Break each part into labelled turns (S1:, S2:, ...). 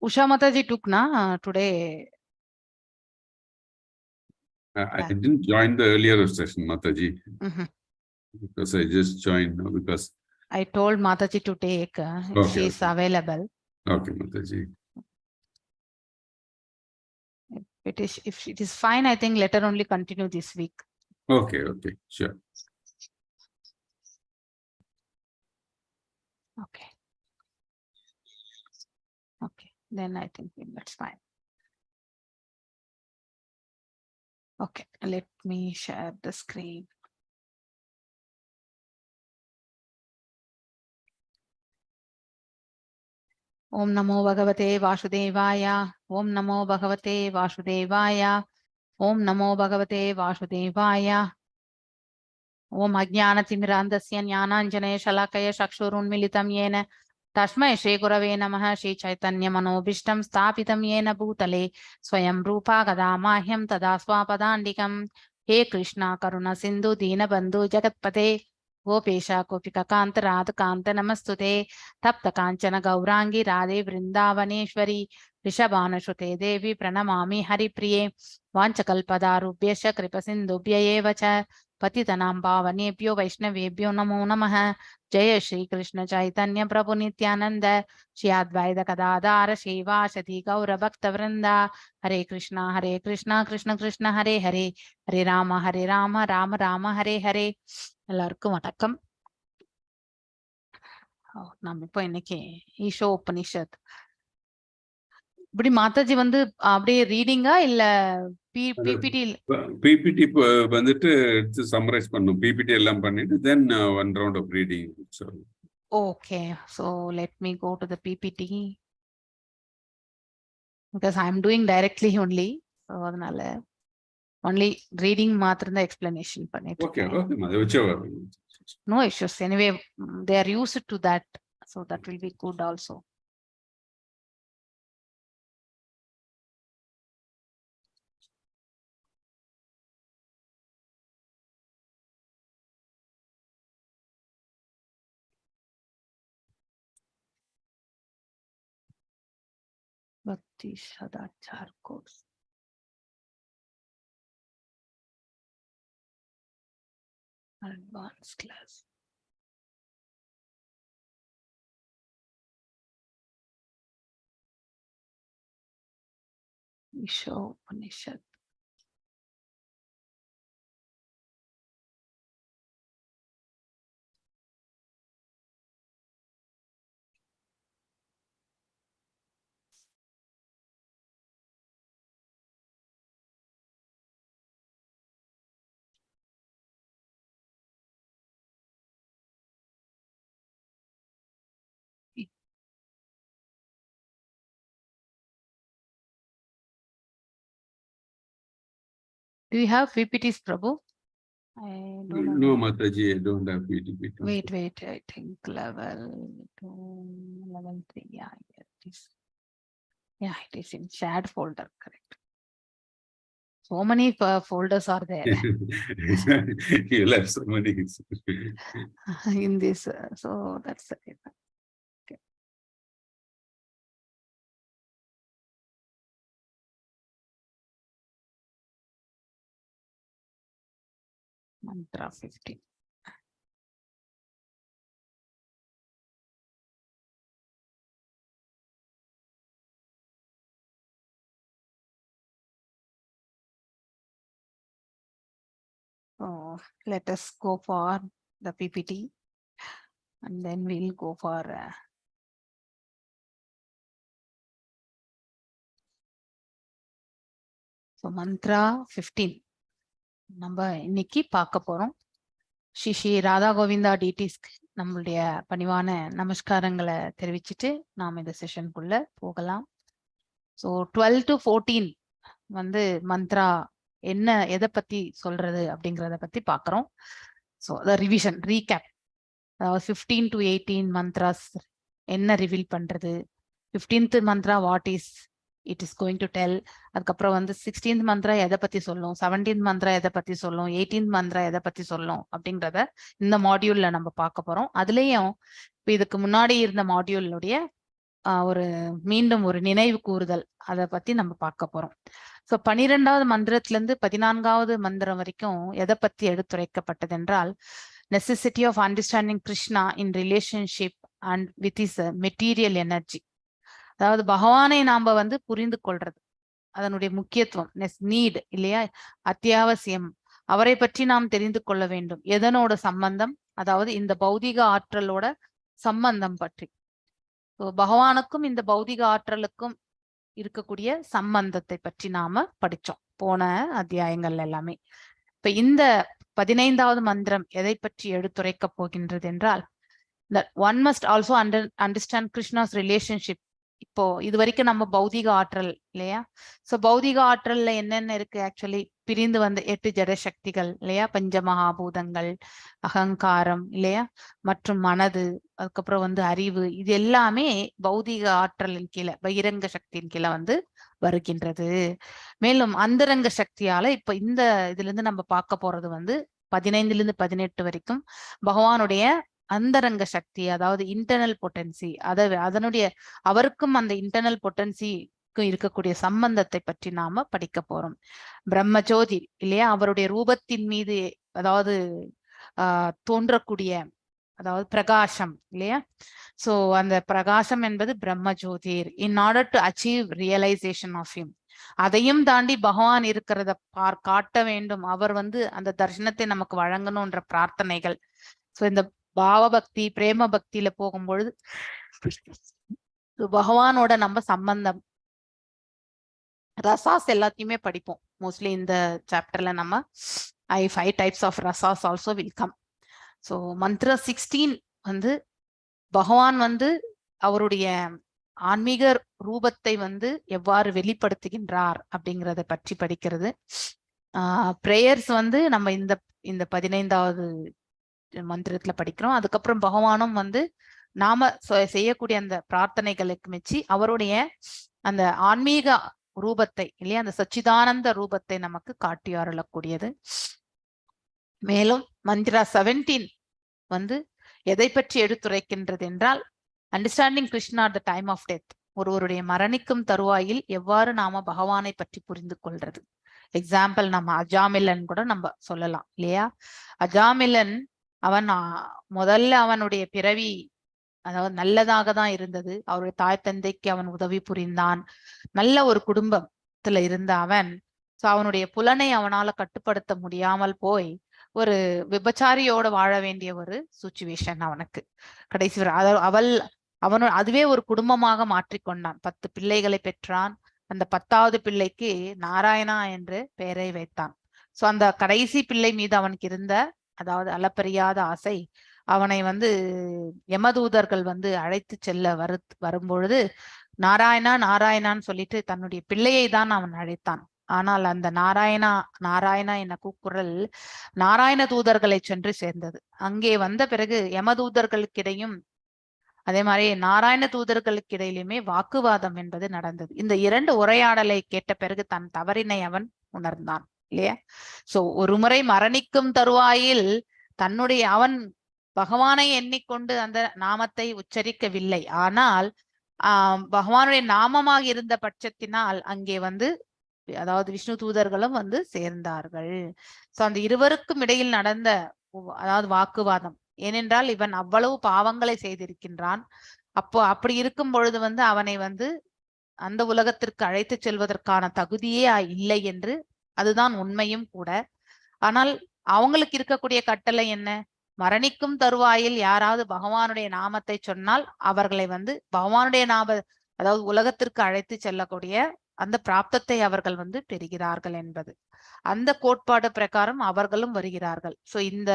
S1: Usha Mataji took na today.
S2: I didn't join the earlier session, Mataji, because I just joined now because
S1: I told Mataji to take if she is available.
S2: Okay, Mataji.
S1: If it is fine, I think let her only continue this week.
S2: Okay, sure.
S1: Okay, then I think that's fine. Okay, let me share the screen. Om Namo Bhagavate Vasudevaya. Om Namo Bhagavate Vasudevaya. Om Namo Bhagavate Vasudevaya. Om Ajnana Timirandasya Jnananjana Shalakaya Chakshurunmilitam Yena Tashmai Shri Gurave Namaha Shri Chaitanya Manobishtam Sthapitam Yena Bhutale Swayam Rupa Gadamahyam Tada Swapadandikam He Krishna Karuna Sindhu Dina Bandhu Jagatpate Gopesha Gopika Kanta Radha Kanta Namastute Tapta Kanchana Gaurangi Radhe Vrindavaneshwari Rishabhana Shute Devi Pranamami Hari Priye Vanchakalpadarubhyasya Kripasindubhya Evacha Patitanam Pavanebhyo Vaishnavebhyo Namo Namaha Jaya Shri Krishna Chaitanya Prabhu Nityananda Shri Advaita Gadadhara Shivasati Gaura Bhakta Vrinda Hare Krishna Krishna Krishna Hare Hare Hare Rama Rama Rama Hare Hare எல்லாருக்கும் வணக்கம். நாம இப்போ இன்னைக்கு ஈஷோ உபனிஷத் இப்படி மாதாஜி வந்து அப்படியே ரீடிங்கா இல்ல
S2: PPT வந்துட்டு எடுத்து சம்மரைஸ் பண்ணும். பிபிடி எல்லாம் பண்ணிட்டு then one round of reading. So
S1: okay, so let me go to the PPT because I am doing directly only, so அதனால only reading மாத்திரம் தான் explanation பண்ணிட்டு
S2: okay whichever.
S1: No issues anyway, they are used to that, so that will be good also. Bhakti Sadachar course. Advanced class. Isho Upanishad. Do you have PPTs, Prabhu? I don't know.
S2: No, Mataji, I don't have PPT.
S1: Wait, I think level 2, level 3. Yeah, it is. Yeah, it is in shared folder, correct. So many folders are there.
S2: You'll have so many
S1: in this, so that's it. Okay. Mantra 15. So let us go for the PPT and then we'll go for so mantra 15. நம்ம இன்னைக்கு பார்க்க போறோம். ஸ்ரீ ராதா கோவிந்தா டிடிஸ்க்கு நம்மளுடைய பணிவான நமஸ்காரங்களை தெரிவிச்சுட்டு நாம் இந்த செஷனுக்குள்ள போகலாம். So 12 to 14 வந்து மந்த்ரா என்ன எதை பத்தி சொல்றது அப்படிங்கிறத பத்தி பார்க்குறோம். ஸோ ரிவிஷன் ரீகேப், அதாவது 15 to 18 மந்த்ராஸ் என்ன ரிவீல் பண்றது, 15th Mantra what is it is going to tell, அதுக்கப்புறம் வந்து 16th மந்த்ரா எதை பத்தி சொல்லும், 17th மந்த்ரா எதை பத்தி சொல்லும், 18th மந்த்ரா எதை பத்தி சொல்லும் அப்படின்றத இந்த மாடியூல்ல நம்ம பார்க்க போறோம். அதுலயும் இப்போ இதுக்கு முன்னாடி இருந்த மாடியூலுடைய ஒரு மீண்டும் ஒரு நினைவு கூறுதல் அதை பத்தி நம்ம பார்க்க போறோம். ஸோ 12வது மந்திரத்துல இருந்து 14வது மந்திரம் வரைக்கும் எதை பத்தி எடுத்துரைக்கப்பட்டது என்றால், necessity of understanding Krishna in relationship and with is material energy. அதாவது பகவானை நாம வந்து புரிந்து கொள்றது, அதனுடைய முக்கியத்துவம், நீட் இல்லையா, அத்தியாவசியம். அவரை பற்றி நாம் தெரிந்து கொள்ள வேண்டும். எதனோட சம்பந்தம்? அதாவது இந்த பௌதிக ஆற்றலோட சம்பந்தம் பற்றி. பகவானுக்கும் இந்த பௌதிக ஆற்றலுக்கும் இருக்கக்கூடிய சம்பந்தத்தை பற்றி நாம படிச்சோம் போன அத்தியாயங்கள் எல்லாமே. இப்ப இந்த 15வது மந்திரம் எதை பற்றி எடுத்துரைக்க போகின்றது என்றால், that one must also understand Krishna's relationship. இப்போ இது வரைக்கும் நம்ம பௌதிக ஆற்றல் இல்லையா, சோ பௌதிக ஆற்றல்ல என்னென்ன இருக்கு, ஆக்சுவலி பிரிந்து வந்த 8 ஜட சக்திகள் இல்லையா, பஞ்சமகாபூதங்கள், அகங்காரம் இல்லையா, மற்றும் மனது, அதுக்கப்புறம் வந்து அறிவு, இது எல்லாமே பௌதிக ஆற்றலின் கீழே, பகிரங்க சக்தியின் கீழே வந்து வருகின்றது. மேலும் அந்தரங்க சக்தியால இப்ப இந்த இதுல இருந்து நம்ம பார்க்க போறது வந்து 15ல இருந்து 18 வரைக்கும் பகவானுடைய அந்தரங்க சக்தி, அதாவது இன்டர்னல் பொட்டன்சி, அதனுடைய அவருக்கும் அந்த இன்டர்னல் பொட்டன்சிக்கும் இருக்கக்கூடிய சம்பந்தத்தை பற்றி நாம படிக்க போறோம். பிரம்மஜோதி இல்லையா, அவருடைய ரூபத்தின் மீது அதாவது தோன்றக்கூடிய அதாவது பிரகாசம் இல்லையா, சோ அந்த பிரகாசம் என்பது பிரம்மஜோதிர். In order to achieve realization of him, அதையும் தாண்டி பகவான் இருக்கிறத காட்ட வேண்டும், அவர் வந்து அந்த தர்சனத்தை நமக்கு வழங்கணும்ன்ற பிரார்த்தனைகள். சோ இந்த பாவ பக்தி, பிரேம பக்தியில போகும்பொழுது பகவானோட நம்ம சம்பந்தம், ரசாஸ் எல்லாத்தையுமே படிப்போம். மோஸ்ட்லி இந்த சாப்டர்ல நம்ம 5 types of rasas also will come. So mantra 16 வந்து பகவான் வந்து அவருடைய ஆன்மீக ரூபத்தை வந்து எவ்வாறு வெளிப்படுத்துகின்றார் அப்படிங்கிறத பற்றி படிக்கிறது. பிரேயர்ஸ் வந்து நம்ம இந்த 15வது மந்திரத்துல படிக்கிறோம். அதுக்கப்புறம் பகவானும் வந்து நாம செய்யக்கூடிய அந்த பிரார்த்தனைகளுக்கு மெச்சி அவருடைய அந்த ஆன்மீக ரூபத்தை இல்லையா, அந்த சச்சிதானந்த ரூபத்தை நமக்கு காட்டி அருளக்கூடியது. மேலும் மந்திரா 17 வந்து எதை பற்றி எடுத்துரைக்கின்றது என்றால், understanding Krishna at the time of death, ஒருவருடைய மரணிக்கும் தருவாயில் எவ்வாறு நாம பகவானை பற்றி புரிந்து கொள்றது. எக்ஸாம்பிள் நம்ம அஜாமிலன் கூட நம்ம சொல்லலாம் இல்லையா. அஜாமிலன் அவன் முதல்ல அவனுடைய பிறவி அதாவது நல்லதாக தான் இருந்தது. அவருடைய தாய் தந்தைக்கு அவன் உதவி புரிந்தான், நல்ல ஒரு குடும்பத்துல இருந்த அவன். சோ அவனுடைய புலனை அவனால கட்டுப்படுத்த முடியாமல் போய் ஒரு விபச்சாரியோட வாழ வேண்டிய ஒரு சுச்சுவேஷன் அவனுக்கு கடைசி அதுவே ஒரு குடும்பமாக மாற்றிக்கொண்டான். 10 பிள்ளைகளை பெற்றான். அந்த 10வது பிள்ளைக்கு நாராயணா என்று பெயரை வைத்தான். சோ அந்த கடைசி பிள்ளை மீது அவனுக்கு இருந்த அதாவது அளப்பரியாத ஆசை அவனை வந்து யமதூதர்கள் வந்து அழைத்து செல்ல வரும்பொழுது நாராயணா நாராயணான்னு சொல்லிட்டு தன்னுடைய பிள்ளையை தான் அவன் அழைத்தான். ஆனால் அந்த நாராயணா நாராயணா என கூக்குரல் நாராயண தூதர்களை சென்று சேர்ந்தது. அங்கே வந்த பிறகு யமதூதர்களுக்கிடையும் அதே மாதிரி நாராயண தூதர்களுக்கு இடையிலுமே வாக்குவாதம் என்பது நடந்தது. இந்த 2 உரையாடலை கேட்ட பிறகு தன் தவறினை அவன் உணர்ந்தான் இல்லையா. சோ ஒரு முறை மரணிக்கும் தருவாயில் அவன் பகவானை எண்ணிக்கொண்டு அந்த நாமத்தை உச்சரிக்கவில்லை. ஆனால் பகவானுடைய நாமமாக இருந்த பட்சத்தினால் அங்கே வந்து அதாவது விஷ்ணு தூதர்களும் வந்து சேர்ந்தார்கள். சோ அந்த இருவருக்கும் இடையில் நடந்த அதாவது வாக்குவாதம், ஏனென்றால் இவன் அவ்வளவு பாவங்களை செய்திருக்கின்றான். அப்படி இருக்கும் பொழுது வந்து அவனை வந்து அந்த உலகத்திற்கு அழைத்து செல்வதற்கான தகுதியே இல்லை என்று, அதுதான் உண்மையும் கூட. ஆனால் அவங்களுக்கு இருக்கக்கூடிய கட்டளை என்ன, மரணிக்கும் தருவாயில் யாராவது பகவானுடைய நாமத்தை சொன்னால் அவர்களை வந்து பகவானுடைய அதாவது உலகத்திற்கு அழைத்து செல்லக்கூடிய அந்த பிராப்தத்தை அவர்கள் வந்து பெறுகிறார்கள் என்பது. அந்த கோட்பாடு பிரகாரம் அவர்களும் வருகிறார்கள். சோ இந்த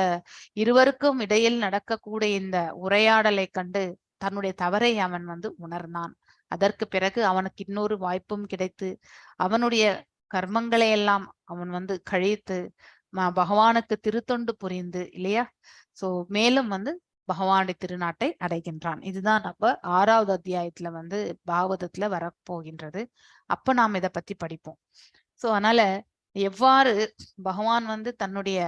S1: இருவருக்கும் இடையில் நடக்கக்கூடிய இந்த உரையாடலை கண்டு தன்னுடைய தவறை அவன் வந்து உணர்ந்தான். அதற்கு பிறகு அவனுக்கு இன்னொரு வாய்ப்பும் கிடைத்து அவனுடைய கர்மங்களை எல்லாம் அவன் வந்து கழித்து பகவானுக்கு திருத்தொண்டு புரிந்து இல்லையா. சோ மேலும் வந்து பகவானுடைய திருநாட்டை அடைகின்றான். இதுதான் நம்ம 6வது அத்தியாயத்துல வந்து பாகவதத்துல வரப்போகின்றது. அப்ப நாம் இதை பத்தி படிப்போம். சோ அதனால எவ்வாறு பகவான் வந்து தன்னுடைய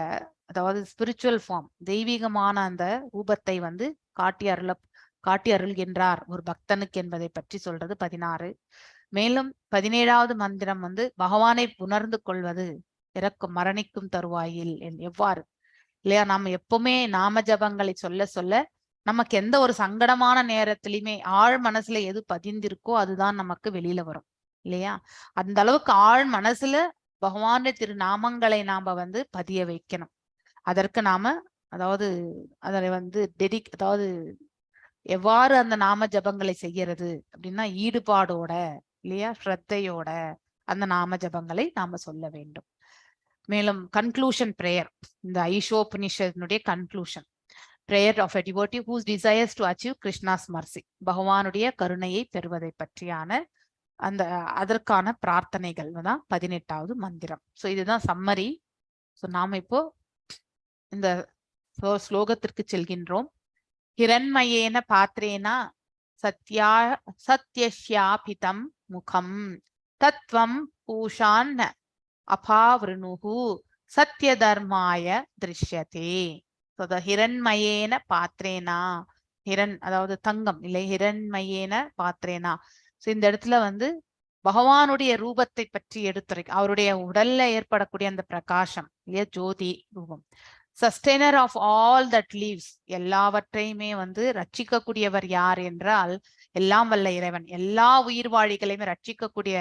S1: அதாவது ஸ்பிரிச்சுவல் ஃபார்ம், தெய்வீகமான அந்த ரூபத்தை வந்து காட்டி அருள்கின்றார் ஒரு பக்தனுக்கு என்பதை பற்றி சொல்றது 16. மேலும் 17வது மந்திரம் வந்து பகவானை உணர்ந்து கொள்வது இறக்கும் மரணிக்கும் தருவாயில் எவ்வாறு இல்லையா, நம்ம எப்பவுமே நாம ஜபங்களை சொல்ல சொல்ல நமக்கு எந்த ஒரு சங்கடமான நேரத்திலையுமே ஆழ் மனசுல எது பதிந்திருக்கோ அதுதான் நமக்கு வெளியில வரும் இல்லையா. அந்த அளவுக்கு ஆழ் மனசுல பகவானுடைய திருநாமங்களை நாம வந்து பதிய வைக்கணும். அதற்கு நாம அதாவது அதை வந்து அதாவது எவ்வாறு அந்த நாம ஜபங்களை செய்யறது அப்படின்னா ஈடுபாடோட இல்லையா, ஸ்ரத்தையோட அந்த நாம ஜபங்களை நாம சொல்ல வேண்டும். மேலும் கன்க்ளூஷன் பிரேயர், இந்த ஐஷோபனிஷனுடைய conclusion prayer of a devotee whose desires to achieve Krishna's mercy, பகவானுடைய கருணையை பெறுவதை பற்றியான அந்த அதற்கான பிரார்த்தனைகள் தான் 18வது மந்திரம். ஸோ இதுதான் சம்மரி. ஸோ நாம இப்போ இந்த ஸ்லோகத்திற்கு செல்கின்றோம். ஹிரண்மயேன பாத்ரேனா சத்யஸ்யாபிதம் முகம் தத்வம் பூஷான் அபாவிருணுஹு சத்ய தர்மாய திருஷ்யதே. ஹிரண்மயேன பாத்ரேனா, ஹிரண் அதாவது தங்கம் இல்லை, ஹிரண்மயேன பாத்ரேனா. ஸோ இந்த இடத்துல வந்து பகவானுடைய ரூபத்தை பற்றி எடுத்துரை, அவருடைய உடல்ல ஏற்படக்கூடிய அந்த பிரகாசம் இல்லையா, ஜோதி ரூபம். Sustainer of all that leaves, எல்லாவற்றையுமே வந்து ரட்சிக்கக்கூடியவர் யார் என்றால் எல்லாம் வல்ல இறைவன். எல்லா உயிர்வாழிகளையுமே ரட்சிக்கக்கூடிய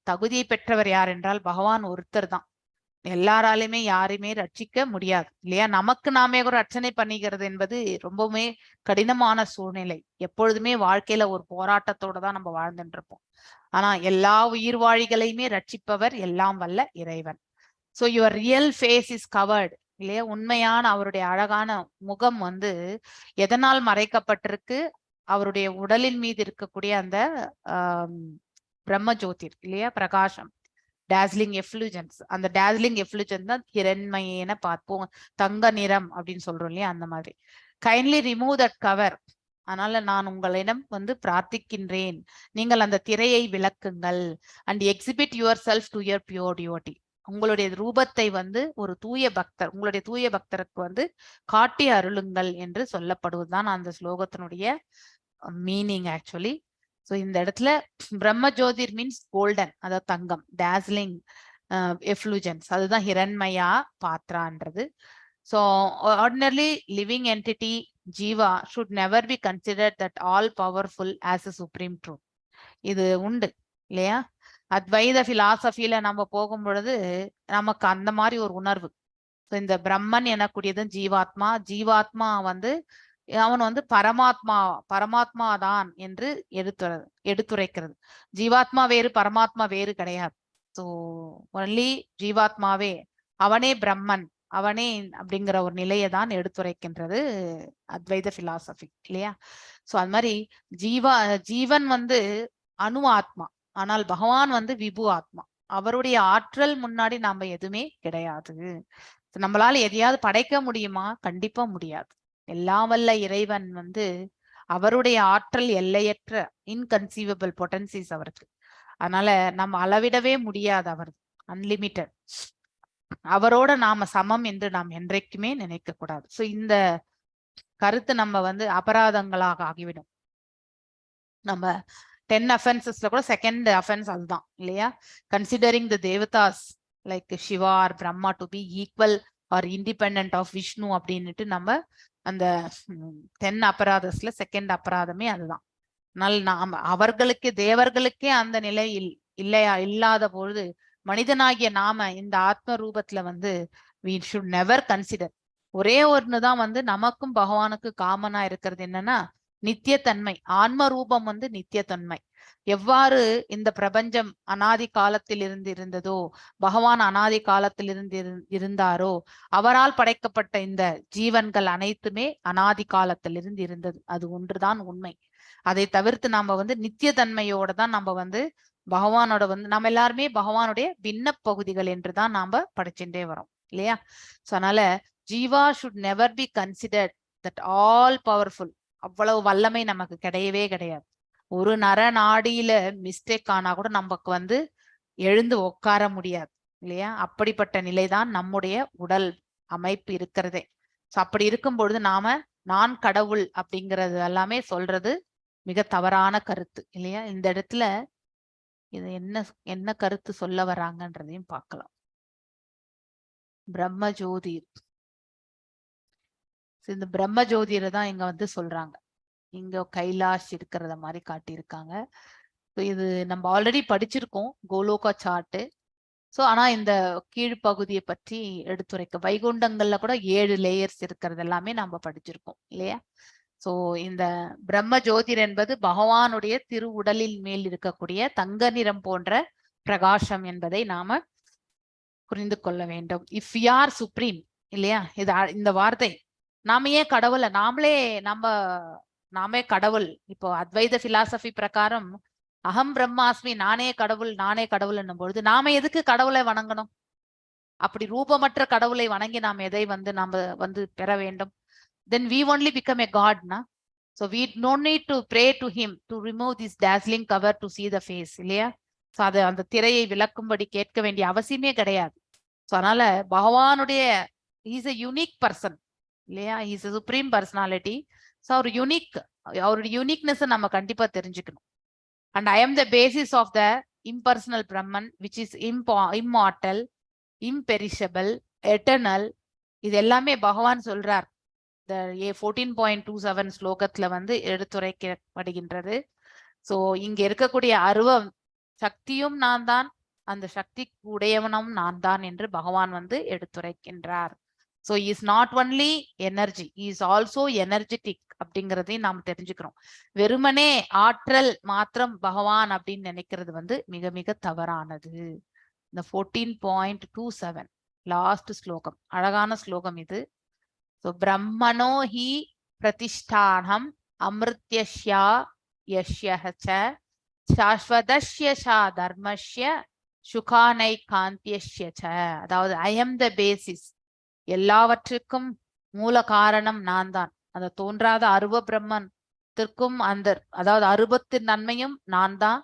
S1: தகுதியை பெற்றவர் யார் என்றால் பகவான் ஒருத்தர் தான். எல்லாராலுமே யாரையுமே ரட்சிக்க முடியாது இல்லையா. நமக்கு நாமே ஒரு ரட்சனை பண்ணிக்கிறது என்பது ரொம்பவுமே கடினமான சூழ்நிலை. எப்பொழுதுமே வாழ்க்கையில ஒரு போராட்டத்தோட தான் நம்ம வாழ்ந்துட்டு இருப்போம். ஆனா எல்லா உயிர்வாழிகளையுமே ரட்சிப்பவர் எல்லாம் வல்ல இறைவன். So your real face is covered இல்லையா, உண்மையான அவருடைய அழகான முகம் வந்து எதனால் மறைக்கப்பட்டிருக்கு, அவருடைய உடலின் மீது இருக்கக்கூடிய அந்த பிரம்ம ஜோதிர் இல்லையா, பிரகாசம், டாஸ்லிங் எஃப்ளூஜன்ஸ். அந்த டாஸ்லிங் எஃப்ளூஜன் தான் ஹிரண்மயேன பார்ப்போம், தங்க நிறம் அப்படின்னு சொல்றோம் இல்லையா, அந்த மாதிரி. Kindly remove that cover. அதனால நான் உங்களிடம் வந்து பிரார்த்திக்கின்றேன், நீங்கள் அந்த திரையை விளக்குங்கள். And exhibit your self to your pure devotee. உங்களுடைய ரூபத்தை வந்து ஒரு தூய பக்தர், உங்களுடைய தூய பக்தருக்கு வந்து காட்டி அருளுங்கள் என்று சொல்லப்படுவதுதான் அந்த ஸ்லோகத்தினுடைய மீனிங் ஆக்சுவலி. ஸோ இந்த இடத்துல பிரம்ம ஜோதிர் மீன்ஸ் கோல்டன், அதாவது தங்கம், டாஸ்லிங் எஃப்ளூஜன்ஸ், அதுதான் ஹிரண்மயா பாத்ரான்றது. ஸோ ஆர்டினர்லி லிவிங் என்டிட்டி ஜீவா should never be considered that all powerful as a supreme truth. இது உண்டு இல்லையா. அத்வைத பிலாசபியில நம்ம போகும் பொழுது நமக்கு அந்த மாதிரி ஒரு உணர்வு. இந்த பிரம்மன் எனக்கூடியது ஜீவாத்மா, ஜீவாத்மா வந்து அவன் வந்து பரமாத்மா தான் என்று எடுத்துரைக்கிறது. ஜீவாத்மா வேறு பரமாத்மா வேறு கிடையாது. ஸோ ஒன்லி ஜீவாத்மாவே, அவனே பிரம்மன், அவனே அப்படிங்கிற ஒரு நிலையை தான் எடுத்துரைக்கின்றது அத்வைத பிலாசபி இல்லையா. ஸோ அது மாதிரி ஜீவன் வந்து அணு ஆத்மா, ஆனால் பகவான் வந்து விபு ஆத்மா. அவருடைய ஆற்றல் முன்னாடி நாம எதுவுமே கிடையாது. நம்மளால எதையாவது படைக்க முடியுமா? கண்டிப்பா முடியாது. எல்லாம் வல்ல இறைவன் வந்து அவருடைய ஆற்றல் எல்லையற்ற இன்கன்சீவபிள் பொட்டன்சிஸ் அவருக்கு. அதனால நம்ம அளவிடவே முடியாது, அவர் அன்லிமிட்டட். அவரோட நாம சமம் என்று நாம் என்றைக்குமே நினைக்க கூடாது. ஸோ இந்த கருத்து நம்ம வந்து அபராதங்களாக ஆகிவிடும். நம்ம 10 offensesல கூட செகண்ட் அஃபென்ஸ் அதுதான் இல்லையா. Considering the devatas like Shiva or Brahma to be equal or independent of Vishnu அப்படின்னுட்டு நம்ம அந்த 10 அபராதஸ்ல செகண்ட் அபராதமே அதுதான். அதனால நாம அவர்களுக்கு தேவர்களுக்கே அந்த நிலை இல்லாத பொழுது மனிதனாகிய நாம இந்த ஆத்ம ரூபத்துல வந்து we should never consider. ஒரே ஒண்ணுதான் வந்து நமக்கும் பகவானுக்கு காமனா இருக்கிறது, என்னன்னா நித்தியத்தன்மை. ஆன்ம ரூபம் வந்து நித்தியத்தன்மை. எவ்வாறு இந்த பிரபஞ்சம் அனாதி காலத்தில் இருந்ததோ, பகவான் அனாதி காலத்தில் இருந்தாரோ, அவரால் படைக்கப்பட்ட இந்த ஜீவன்கள் அனைத்துமே அனாதி காலத்தில் இருந்தது. அது ஒன்றுதான் உண்மை. அதை தவிர்த்து நாம வந்து நித்தியத்தன்மையோட தான் நம்ம வந்து பகவானோட வந்து நம்ம எல்லாருமே பகவானுடைய பின்ன பகுதிகள் என்றுதான் நாம படிச்சுட்டே வரோம் இல்லையா. ஸோ அதனால Jeeva should never be considered that all powerful. அவ்வளவு வல்லமை நமக்கு கிடையவே கிடையாது. ஒரு நர நாடியில மிஸ்டேக் ஆனா கூட நமக்கு வந்து எழுந்து உட்கார முடியாது இல்லையா. அப்படிப்பட்ட நிலைதான் நம்முடைய உடல் அமைப்பு இருக்கிறதே. ஸோ அப்படி இருக்கும் பொழுது நாம நான் கடவுள் அப்படிங்கிறது எல்லாமே சொல்றது மிக தவறான கருத்து இல்லையா? இந்த இடத்துல இது என்ன கருத்து சொல்ல வராங்கன்றதையும் பார்க்கலாம். பிரம்ம ஜோதி, இந்த பிரம்ம ஜோதியில தான் இங்க வந்து சொல்றாங்க. இங்க கைலாஷ் இருக்கிறத மாதிரி காட்டியிருக்காங்க. இது நம்ம ஆல்ரெடி படிச்சிருக்கோம் கோலோகா சார்ட். சோ ஆனா இந்த கீழ்ப்பகுதியை பற்றி எடுத்துரைக்க வைகுண்டங்கள்ல கூட 7 லேயர்ஸ் இருக்கிறது எல்லாமே நம்ம படிச்சிருக்கோம் இல்லையா? சோ இந்த பிரம்ம ஜோதிர் என்பது பகவானுடைய திரு உடலில் மேல் இருக்கக்கூடிய தங்க நிறம் போன்ற பிரகாசம் என்பதை நாம புரிந்து கொள்ள வேண்டும். இஃப் யூ ஆர் சுப்ரீம் இல்லையா? இந்த வார்த்தை நாம ஏன் கடவுளை நாமே கடவுள். இப்போ அத்வைத பிலாசபி பிரகாரம் அகம் பிரம்மாஸ்மி, நானே கடவுள் என்னும் பொழுது நாம எதுக்கு கடவுளை வணங்கணும்? அப்படி ரூபமற்ற கடவுளை வணங்கி நாம் எதை வந்து பெற வேண்டும்? Then we only become a god, na? So we don't need to pray to him to remove this dazzling cover to see the face, இல்லையா? ஸோ அந்த திரையை விளக்கும்படி கேட்க வேண்டிய அவசியமே கிடையாது. ஸோ அதனால பகவானுடைய இஸ் a யூனிக் பர்சன் இல்லையா? Is a supreme personality. So அவருடைய யூனிக்னஸ் நம்ம கண்டிப்பா தெரிஞ்சுக்கணும். And I am the basis of the impersonal Brahman, which is immortal, imperishable, eternal. இது எல்லாமே பகவான் சொல்றார். இந்த 14.27 ஸ்லோகத்துல வந்து எடுத்துரைக்கப்படுகின்றது. சோ இங்க இருக்கக்கூடிய அருவம் சக்தியும் நான் தான், அந்த சக்தி உடையவனும் நான் தான் என்று பகவான் வந்து எடுத்துரைக்கின்றார். So is not only energy, is also energetic அப்படிங்கிறதையும் நாம் தெரிஞ்சுக்கிறோம். வெறுமனே ஆற்றல் மாத்திரம் பகவான் அப்படின்னு நினைக்கிறது வந்து மிக மிக தவறானது. இந்த 14.27 லாஸ்ட் ஸ்லோகம், அழகான ஸ்லோகம் இது. ஸோ பிரம்மணோ ஹி பிரதிஷ்டானம் அமிர்த்யஸ்யா யஸ்யஹச சாஸ்வதஸ்ய சா தர்மஸ்ய சுகானை காந்தியஸ்ய. அதாவது ஐ எம் த பேசிஸ், எல்லாவற்றுக்கும் மூல காரணம் நான் தான். அந்த தோன்றாத அருவ பிரம்மத்திற்கும் அதாவது அருவத்தின் நன்மையும் நான் தான்.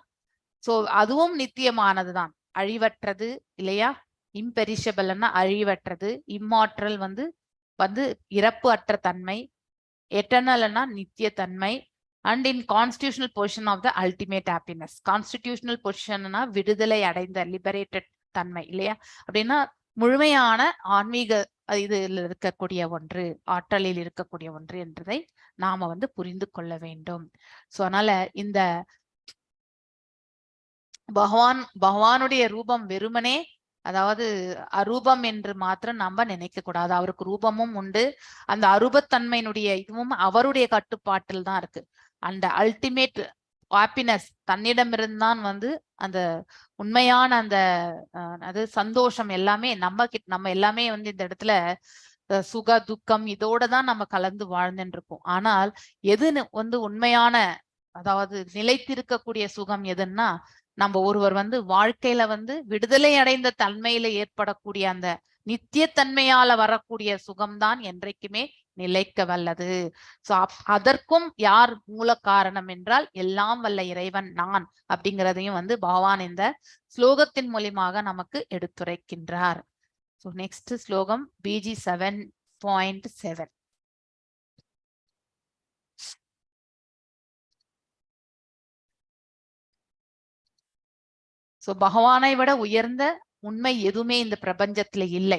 S1: சோ அதுவும் நித்தியமானதுதான், அழிவற்றது இல்லையா? இம்பெரிஷபிள்னா அழிவற்றது, இம்மார்டல் வந்து இறப்பு அற்ற தன்மை, எட்டர்னல்னா நித்திய தன்மை. And in constitutional position of the ultimate happiness. Constitutional பொசிஷன்னா விடுதலை அடைந்த லிபரேட்டட் தன்மை இல்லையா? அப்படின்னா முழுமையான ஆன்மீக இதில் இருக்கக்கூடிய ஒன்று, ஆற்றலில் இருக்கக்கூடிய ஒன்று என்றதை நாம வந்து புரிந்து கொள்ள வேண்டும். சோ அதனால இந்த பகவானுடைய ரூபம் வெறுமனே அதாவது அரூபம் என்று மாத்திரம் நாம நினைக்க கூடாது. அவருக்கு ரூபமும் உண்டு. அந்த அரூபத்தன்மையினுடைய இதுவும் அவருடைய கட்டுப்பாட்டில் தான் இருக்கு. அந்த அல்டிமேட் ஹாப்பினஸ் தன்னிடமிருந்தான் வந்து அந்த உண்மையான அந்த அது சந்தோஷம் எல்லாமே நம்ம எல்லாமே வந்து இந்த இடத்துல சுக துக்கம் இதோட தான் நம்ம கலந்து வாழ்ந்துட்டு இருக்கோம். ஆனால் எது வந்து உண்மையான அதாவது நிலைத்திருக்கக்கூடிய சுகம் எதுன்னா, நம்ம ஒருவர் வந்து வாழ்க்கையில வந்து விடுதலை அடைந்த தன்மையில ஏற்படக்கூடிய அந்த நித்தியத்தன்மையால வரக்கூடிய சுகம்தான் என்றைக்குமே நிலைக்க வல்லது. சோ அதற்கும் யார் மூல காரணம் என்றால் எல்லாம் வல்ல இறைவன் நான் அப்படிங்கிறதையும் வந்து பகவான் இந்த ஸ்லோகத்தின் மூலியமாக நமக்கு எடுத்துரைக்கின்றார். சோ நெக்ஸ்ட் ஸ்லோகம் BG 7.7. சோ பகவானை விட உயர்ந்த உண்மை எதுவுமே இந்த பிரபஞ்சத்துல இல்லை.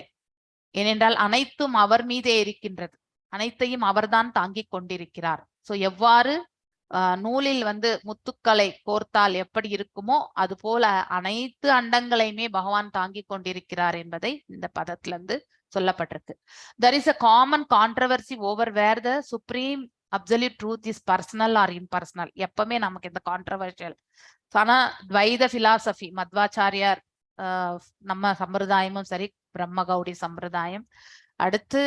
S1: ஏனென்றால் அனைத்தும் அவர் மீதே இருக்கின்றது, அனைத்தையும் அவர்தான் தாங்கிக் கொண்டிருக்கிறார். சோ எவ்வாறு நூலில் வந்து முத்துக்களை கோர்த்தால் எப்படி இருக்குமோ அது போல அனைத்து அண்டங்களையுமே பகவான் தாங்கிக் கொண்டிருக்கிறார் என்பதை இந்த பதத்துல இருந்து சொல்லப்பட்டிருக்கு. There is a common controversy over where the supreme absolute truth is personal or impersonal. எப்பவுமே நமக்கு இந்த கான்ட்ரவர்ஷியல். ஆனா துவைத பிலாசபி மத்வாச்சாரியார் நம்ம சம்பிரதாயமும் சரி, பிரம்ம கௌடி சம்பிரதாயம், அடுத்து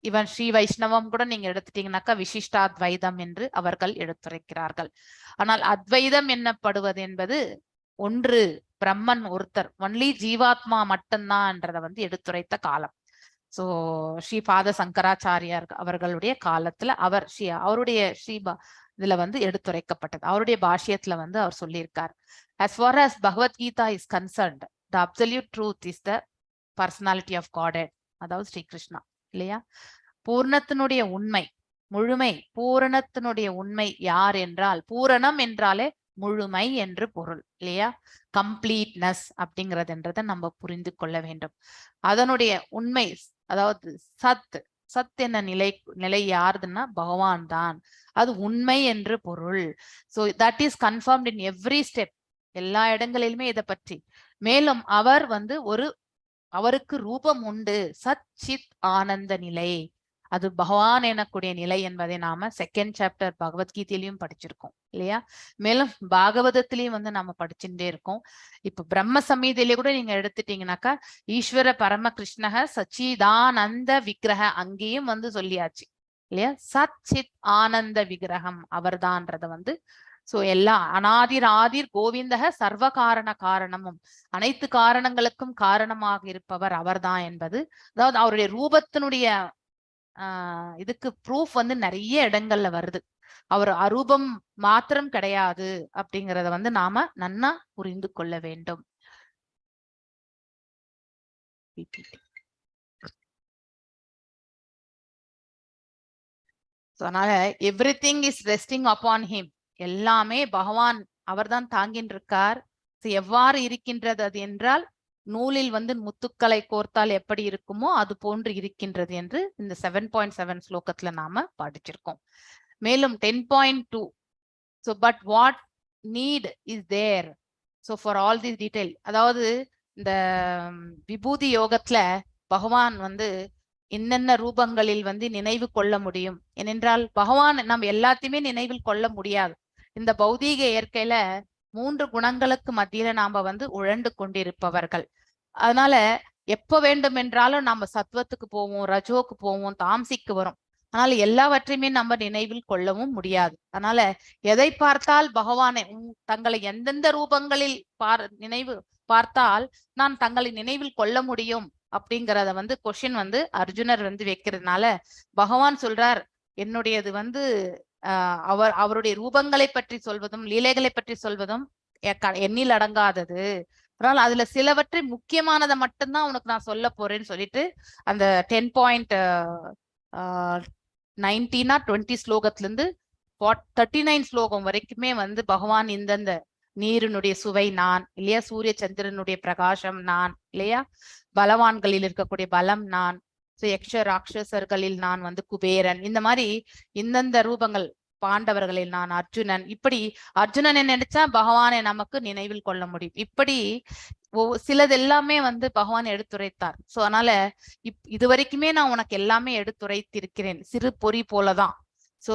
S1: இவன் ஸ்ரீ வைஷ்ணவம் கூட நீங்க எடுத்துட்டீங்கன்னாக்கா விசிஷ்டாத்வைதம் என்று அவர்கள் எடுத்துரைக்கிறார்கள். ஆனால் அத்வைதம் என்னப்படுவது என்பது ஒன்று, பிரம்மன் ஒருத்தர், ஒன்லி ஜீவாத்மா மட்டும்தான்றத வந்து எடுத்துரைத்த காலம். சோ ஸ்ரீபாத சங்கராச்சாரியார் அவர்களுடைய காலத்துல அவருடைய இதுல வந்து எடுத்துரைக்கப்பட்டது. அவருடைய பாஷ்யத்துல வந்து அவர் சொல்லியிருக்கார், as far as Bhagavad Gita is concerned, the absolute truth is the personality of Godhead, அதாவது ஸ்ரீ கிருஷ்ணா இல்லையா? பூர்ணத்தினுடைய உண்மை, முழுமை, பூரணத்தினுடைய உண்மை யார் என்றால், பூரணம் என்றாலே முழுமை என்று பொருள் இல்லையா? கம்ப்ளீட்னஸ் அப்படிங்கறதுன்றத நம்ம புரிந்து கொள்ள வேண்டும். அதனுடைய உண்மை, அதாவது சத், சத் என்ன நிலை யாருதுன்னா பகவான் தான். அது உண்மை என்று பொருள். So that is confirmed in every step. எல்லா இடங்களிலுமே இதை பற்றி. மேலும் அவர் அவருக்கு ரூபம் உண்டு, சத் சித் ஆனந்த நிலை, அது பகவான் எனக்கூடிய நிலை என்பதை நாம செகண்ட் சாப்டர் பகவத்கீதையிலையும் படிச்சிருக்கோம் இல்லையா? மேலும் பாகவதத்திலையும் நாம படிச்சுட்டே இருக்கோம். இப்ப பிரம்ம சமீதையில கூட நீங்க எடுத்துட்டீங்கன்னாக்கா ஈஸ்வர பரம கிருஷ்ணக சச்சிதானந்த விக்கிரக அங்கேயும் சொல்லியாச்சு இல்லையா? சத் சித் ஆனந்த விக்கிரகம் அவர்தான்றத சோ எல்லா அனாதிர் ஆதிர் கோவிந்தக சர்வ காரண காரணமும், அனைத்து காரணங்களுக்கும் காரணமாக இருப்பவர் அவர்தான் என்பது, அதாவது அவருடைய ரூபத்தினுடைய இதுக்கு ப்ரூஃப் நிறைய இடங்கள்ல வருது. அவர் அரூபம் மாத்திரம் கிடையாது அப்படிங்கறத நாம நன்னா புரிந்து கொள்ள வேண்டும். அதனால everything is resting upon him, எல்லாமே பகவான் அவர்தான் தாங்கின்னு இருக்கார். எவ்வாறு இருக்கின்றது அது என்றால், நூலில் முத்துக்களை கோர்த்தால் எப்படி இருக்குமோ அது போன்று இருக்கின்றது என்று இந்த 7.7 ஸ்லோகத்துல நாம படிச்சிருக்கோம். மேலும் 10.2, so but what need is there, so for all this detail, அதாவது இந்த விபூதி யோகத்துல பகவான் என்னென்ன ரூபங்களில் நினைவு கொள்ள முடியும் ஏனென்றால், பகவான் நம்ம எல்லாத்தையுமே நினைவில் கொள்ள முடியாது. இந்த பௌதீக இயற்கையில 3 குணங்களுக்கு மத்தியில நாம உழண்டு கொண்டிருப்பவர்கள். அதனால எப்ப வேண்டும் என்றாலும் நம்ம சத்வத்துக்கு போவோம், ரஜோக்கு போவோம், தாம்சிக்கு வரும். அதனால எல்லாவற்றையுமே நம்ம நினைவில் கொள்ளவும் முடியாது. அதனால எதை பார்த்தால் பகவானை தங்களை எந்தெந்த ரூபங்களில் நினைவு பார்த்தால் நான் தங்களை நினைவில் கொள்ள முடியும் அப்படிங்கறத கொஸ்டின் அர்ஜுனர் வைக்கிறதுனால பகவான் சொல்றார், என்னுடையது அவருடைய ரூபங்களை பற்றி சொல்வதும் லீலைகளை பற்றி சொல்வதும் எண்ணில் அடங்காதது. அதனால அதுல சிலவற்றை முக்கியமானதை மட்டும்தான் உனக்கு நான் சொல்ல போறேன்னு சொல்லிட்டு அந்த 10.19 ஸ்லோகத்துல இருந்து 39 ஸ்லோகம் வரைக்குமே பகவான் இந்தந்த நீரினுடைய சுவை நான் இல்லையா, சூரிய சந்திரனுடைய பிரகாசம் நான் இல்லையா, பலவான்களில் இருக்கக்கூடிய பலம் நான், யக்ஷ ராட்சசர்களில் நான் குபேரன், இந்த மாதிரி இந்தந்த ரூபங்கள், பாண்டவர்களில் நான் அர்ஜுனன், இப்படி அர்ஜுனனை நினைச்சா பகவானை நமக்கு நினைவில் கொள்ள முடியும். இப்படி சிலது எல்லாமே பகவான் எடுத்துரைத்தார். சோ அதனால இது வரைக்குமே நான் உனக்கு எல்லாமே எடுத்துரைத்திருக்கிறேன், சிறு பொறி போலதான். சோ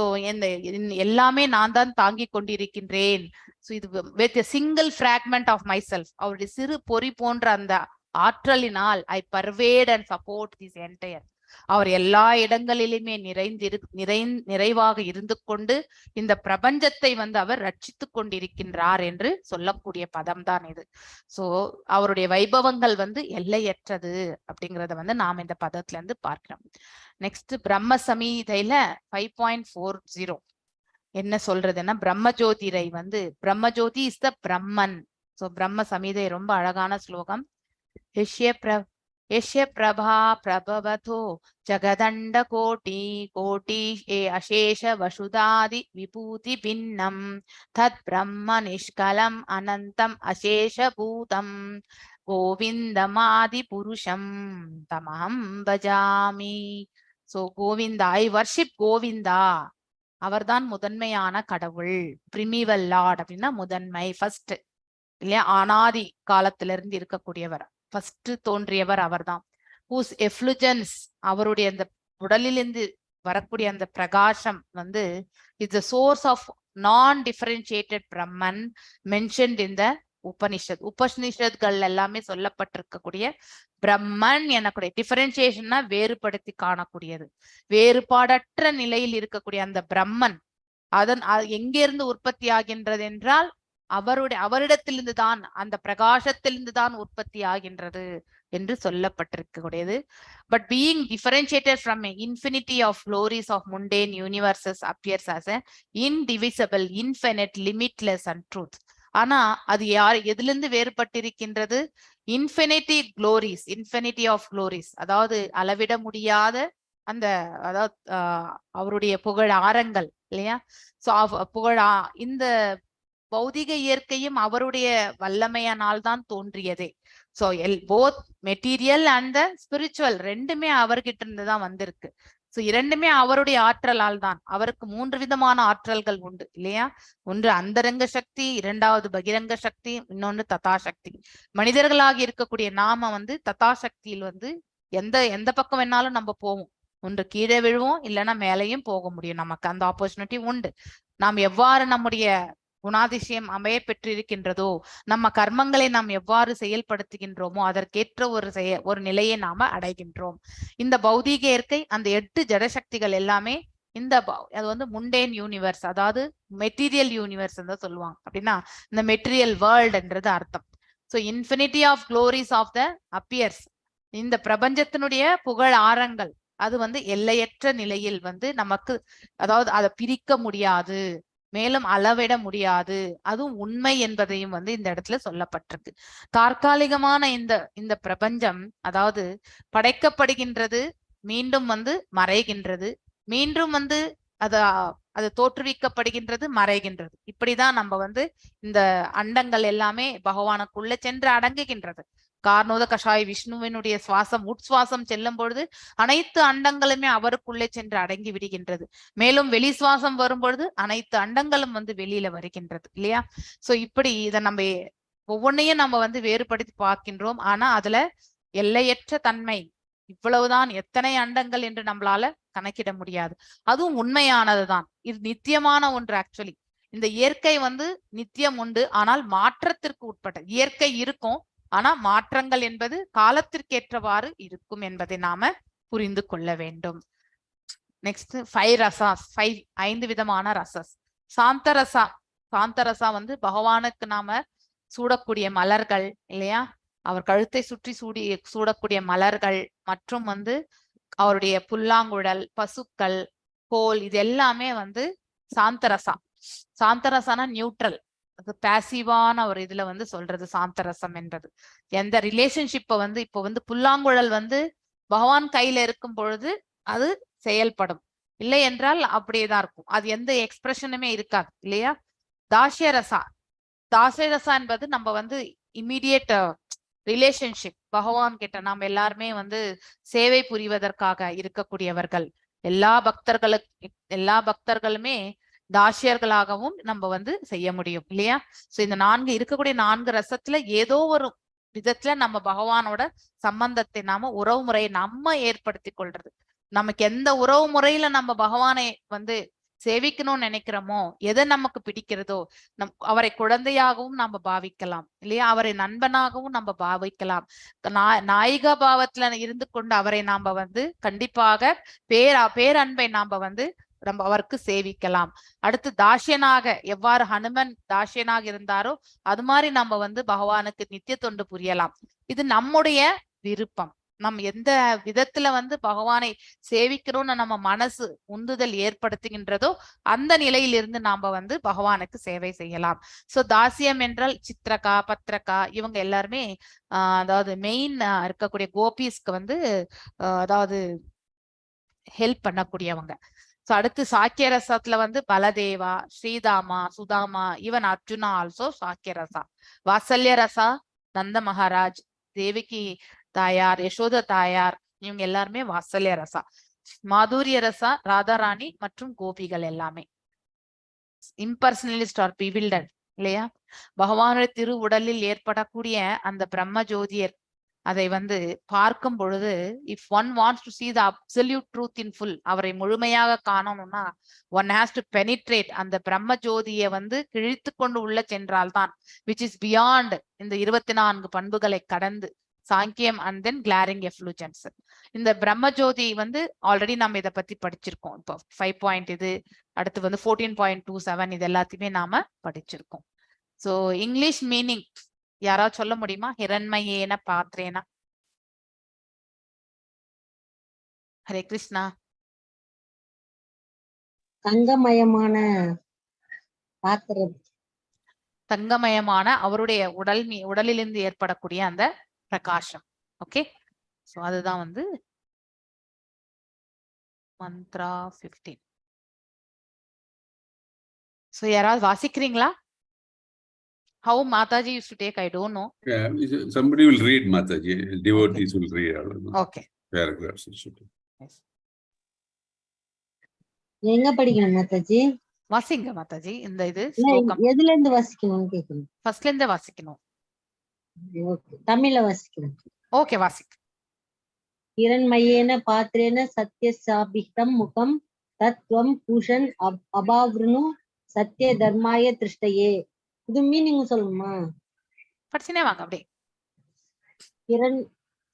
S1: எல்லாமே நான் தான் தாங்கி கொண்டிருக்கின்றேன். சோ இது with a single fragment of myself, அவருடைய சிறு பொறி போன்ற அந்த ஆற்றலினால் I pervade and support this entire, அவர் எல்லா இடங்களிலுமே நிறைவாக இருந்து கொண்டு இந்த பிரபஞ்சத்தை அவர் ரட்சித்து கொண்டிருக்கின்றார் என்று சொல்லக்கூடிய பதம் தான் இது. சோ அவருடைய வைபவங்கள் எல்லையற்றது அப்படிங்கறத நாம் இந்த பதத்துல இருந்து பார்க்கிறோம். நெக்ஸ்ட் பிரம்ம சமீதையில 5.40 என்ன சொல்றதுன்னா, பிரம்மஜோதிரை Brahmajothi is the Brahman. So பிரம்ம சமீதை ரொம்ப அழகான ஸ்லோகம். यस्य प्रभा प्रभवतो जगदंड कोटि कोटि अशेष वसुदादि विभूति भिन्नम तत् ब्रह्म निष्कलम अनंतम अशेष भूतम गोविंदमादि पुरुषम तमहं भजामि. सो गोविंदा, I worship கோவிந்தா, அவர்தான் முதன்மையான கடவுள். பிரிமிவல் லார்ட் அப்படின்னா முதன்மை, ஃபர்ஸ்ட் இல்லையா, அனாதி காலத்திலிருந்து இருக்கக்கூடியவர், ஃபர்ஸ்ட் தோன்றியவர் அவர்தான். ஹூஸ் எஃப்ளுஜன்ஸ், அவருடைய அந்த உடலிலிருந்து வரக்கூடிய அந்த பிரகாசம் இஸ் த சோர்ஸ் ஆஃப் நான் டிஃபரன்ஷியேட்டட் பிரம்மன் மென்ஷன்ட் இன் த உபனிஷத். உபனிஷத்கள் எல்லாமே சொல்லப்பட்டிருக்கக்கூடிய பிரம்மன் எனக்கூடிய டிஃபரன்சியேஷன்னா வேறுபடுத்தி காணக்கூடியது, வேறுபாடற்ற நிலையில் இருக்கக்கூடிய அந்த பிரம்மன் எங்கிருந்து உற்பத்தி ஆகின்றது என்றால் அவரிடத்திலிருந்து தான், அந்த பிரகாசத்திலிருந்து தான் உற்பத்தி ஆகின்றது என்று சொல்லப்பட்டிருக்கக்கூடியது. But being differentiated from infinity of glories of mundane universes appears as a indivisible, infinite, limitless and truth. ஆனா அது எதிலிருந்து வேறுபட்டிருக்கின்றது? இன்ஃபினிட்டி ஆஃப் glories, அதாவது அளவிட முடியாத அந்த அதாவது அவருடைய புகழ் ஆரங்கள் இல்லையா? சோ புகழ் இந்த பௌதிக இயற்கையும் அவருடைய வல்லமையானால் தான் தோன்றியதே. So both material and the spiritual ரெண்டுமே அவர்கிட்ட இருந்து தான் வந்திருக்கு. சோ இரண்டுமே அவருடைய ஆற்றலால் தான். அவருக்கு 3 விதமான ஆற்றல்கள் உண்டு இல்லையா? ஒன்று அந்தரங்க சக்தி, இரண்டாவது பகிரங்க சக்தி, இன்னொன்று ததா சக்தி. மனிதர்களாக இருக்கக்கூடிய நாம ததா சக்தியில் எந்த எந்த பக்கம் வேணாலும் நம்ம போவோம். ஒன்று கீழே விழுவோம், இல்லைன்னா மேலையும் போக முடியும். நமக்கு அந்த ஆப்பர்ச்சுனிட்டி உண்டு. நாம் எவ்வாறு நம்முடைய குணாதிசயம் அமைய பெற்றிருக்கின்றதோ, நம்ம கர்மங்களை நாம் எவ்வாறு செயல்படுத்துகின்றோமோ அதற்கேற்ற ஒரு நிலையை நாம அடைகின்றோம். இந்த பௌதீக இயற்கை அந்த 8 ஜடசக்திகள் எல்லாமே அது முண்டேன் யூனிவர்ஸ், அதாவது மெட்டீரியல் யூனிவர்ஸ் தான் சொல்லுவாங்க. அப்படின்னா இந்த மெட்டீரியல் வேர்ல்டுன்றது அர்த்தம். So infinity of glories of the appears, இந்த பிரபஞ்சத்தினுடைய புகழ் ஆரங்கள் அது எல்லையற்ற நிலையில் நமக்கு, அதாவது அதை பிரிக்க முடியாது, மேலும் அளவிட முடியாது, அதுவும் உண்மை என்பதையும் இந்த இடத்துல சொல்லப்பட்டிருக்கு. தற்காலிகமான இந்த பிரபஞ்சம், அதாவது படைக்கப்படுகின்றது, மீண்டும் மறைகின்றது, மீண்டும் அது தோற்றுவிக்கப்படுகின்றது, மறைகின்றது. இப்படிதான் நம்ம இந்த அண்டங்கள் எல்லாமே பகவானுக்குள்ள சென்று அடங்குகின்றது. கார்ணோத கஷாய் விஷ்ணுவினுடைய சுவாசம் உட்சுவாசம் செல்லும் பொழுது அனைத்து அண்டங்களுமே அவருக்குள்ளே சென்று அடங்கி விடுகின்றது. மேலும் வெளி சுவாசம் வரும்பொழுது அனைத்து அண்டங்களும் வெளியில வருகின்றது இல்லையா? சோ இப்படி இதை நம்ம ஒவ்வொன்னையும் நம்ம வேறுபடுத்தி பார்க்கின்றோம். ஆனா அதுல எல்லையற்ற தன்மை, இவ்வளவுதான், எத்தனை அண்டங்கள் என்று நம்மளால கணக்கிட முடியாது. அதுவும் உண்மையானதுதான். இது நித்தியமான ஒன்று. ஆக்சுவலி இந்த இயற்கை நித்தியம் உண்டு, ஆனால் மாற்றத்திற்கு உட்பட்ட இயற்கை இருக்கும். ஆனா மாற்றங்கள் என்பது காலத்திற்கேற்றவாறு இருக்கும் என்பதை நாம புரிந்து கொள்ள வேண்டும். நெக்ஸ்ட் 5 ரசாஸ், 5 விதமான ரசஸ். சாந்தரசா, சாந்தரசா பகவானுக்கு நாம சூடக்கூடிய மலர்கள் இல்லையா? அவர் கழுத்தை சுற்றி சூடக்கூடிய மலர்கள், மற்றும் அவருடைய புல்லாங்குழல், பசுக்கள், கோல், இது எல்லாமே சாந்தரசா. சாந்தரசானா நியூட்ரல், அது பாசிவான ஒரு இதுல சொல்றது சாந்தரசம் என்பது. எந்த ரிலேஷன்ஷிப்பை இப்போ புல்லாங்குழல் பகவான் கையில இருக்கும் பொழுது அது செயல்படும், இல்லை என்றால் அப்படியேதான் இருக்கும். அது எந்த எக்ஸ்பிரஷனுமே இருக்காது இல்லையா? தாசியரசா, தாசியரசா என்பது நம்ம இம்மிடியேட் ரிலேஷன்ஷிப். பகவான் கிட்ட நாம் எல்லாருமே சேவை புரிவதற்காக இருக்கக்கூடியவர்கள். எல்லா பக்தர்களுமே தாசியர்களாகவும் நம்ம செய்ய முடியும் இல்லையா? சோ இந்த இருக்கக்கூடிய 4 ரசத்துல ஏதோ ஒரு விதத்துல நம்ம பகவானோட சம்பந்தத்தை, நாம உறவு முறையை நம்ம ஏற்படுத்தி கொள்றது. நமக்கு எந்த உறவு முறையில நம்ம பகவானை சேவிக்கணும்னு நினைக்கிறோமோ, எதை நமக்கு பிடிக்கிறதோ, அவரை குழந்தையாகவும் நம்ம பாவிக்கலாம் இல்லையா? அவரை நண்பனாகவும் நம்ம பாவிக்கலாம். நாயிகா பாவத்துல இருந்து கொண்டு அவரை நாம கண்டிப்பாக பேரன்பை நாம நம்ம அவருக்கு சேவிக்கலாம். அடுத்து தாசியனாக, எவ்வாறு ஹனுமன் தாசியனாக இருந்தாரோ அது மாதிரி நம்ம பகவானுக்கு நித்திய தொண்டு புரியலாம். இது நம்முடைய விருப்பம். நம்ம எந்த விதத்துல பகவானை சேவிக்கிறோம்னு நம்ம மனசு உந்துதல் ஏற்படுத்துகின்றதோ அந்த நிலையிலிருந்து நாம பகவானுக்கு சேவை செய்யலாம். சோ தாசியம் என்றால் சித்ரகா, பத்ரகா, இவங்க எல்லாருமே அதாவது மெயின் இருக்கக்கூடிய கோபிஸ்க்கு அதாவது ஹெல்ப் பண்ணக்கூடியவங்க. சோ அடுத்து சாக்கியரசத்துல பலதேவா, ஸ்ரீதாமா, சுதாமா, ஈவன் அர்ஜுனா ஆல்சோ சாக்கியரசா. வாத்சல்ய ரசா நந்த மகாராஜ், தேவகி தாயார், யசோத தாயார், இவங்க எல்லாருமே வாத்சல்ய ரசா. மாதுரிய ரசா ராதாராணி மற்றும் கோபிகள் எல்லாமே. இம்பர்சனலிஸ்ட் ஆர் பிவில்டட் இல்லையா? பகவானுடைய திரு உடலில் ஏற்படக்கூடிய அந்த பிரம்ம ஜோதியர் அதை பார்க்கும் பொழுது, if one wants to see the absolute truth in full, அவரை முழுமையாக காணணும்னா one has to penetrate அந்த பிரம்ம ஜோதியை கிழித்து கொண்டு உள்ள சென்றால்தான், which is beyond இந்த 24 பண்புகளை கடந்து, சாங்கியம் அண்ட் தென் கிளாரிங் எஃப்ளூஜன்ஸ். இந்த பிரம்ம ஜோதி ஆல்ரெடி நம்ம இதை பத்தி படிச்சிருக்கோம். இப்போ 5 பாயிண்ட் இது, அடுத்து 14.27 இது எல்லாத்தையுமே நாம படிச்சிருக்கோம். சோ இங்கிலீஷ் மீனிங் யாராவது சொல்ல முடியுமா? ஹிரண்மயேன பாத்திரேனா. ஹரே கிருஷ்ணா.
S3: தங்கமயமான பாத்திரம்,
S1: தங்கமயமான அவருடைய உடலிலிருந்து ஏற்படக்கூடிய அந்த பிரகாசம். ஓகே, சோ அதுதான் mantra 15. So யாராவது வாசிக்கிறீங்களா? How Mataji used to take, I don't know.
S2: Yeah, somebody will read, Mataji. Devotees will read.
S1: Okay.
S2: Paragraphs.
S1: Yes.
S3: எங்க படிக்கணும் மாதாஜி?
S1: வாசிங்க மாதாஜி. இந்த இது ஸ்லோகம்
S3: எதுல இருந்து வாசிக்கணும்னு கேக்குறேன்.
S1: ஃபர்ஸ்ட்ல இருந்து வாசிக்கணும்.
S3: ஓகே, தமிழ்ல வாசிக்கிறேன்.
S1: ஓகே, வாசிக்க.
S3: हिरण्मयेन पात्रेण सत्यसाभितं मुखं तत्त्वं பூஷன் அபாவ்ருணு சத்ய தர்மாய திருஷ்டயே. இது மீனிங் சொல்லுமா?
S1: படிச்சுனே வாங்க அப்படியே.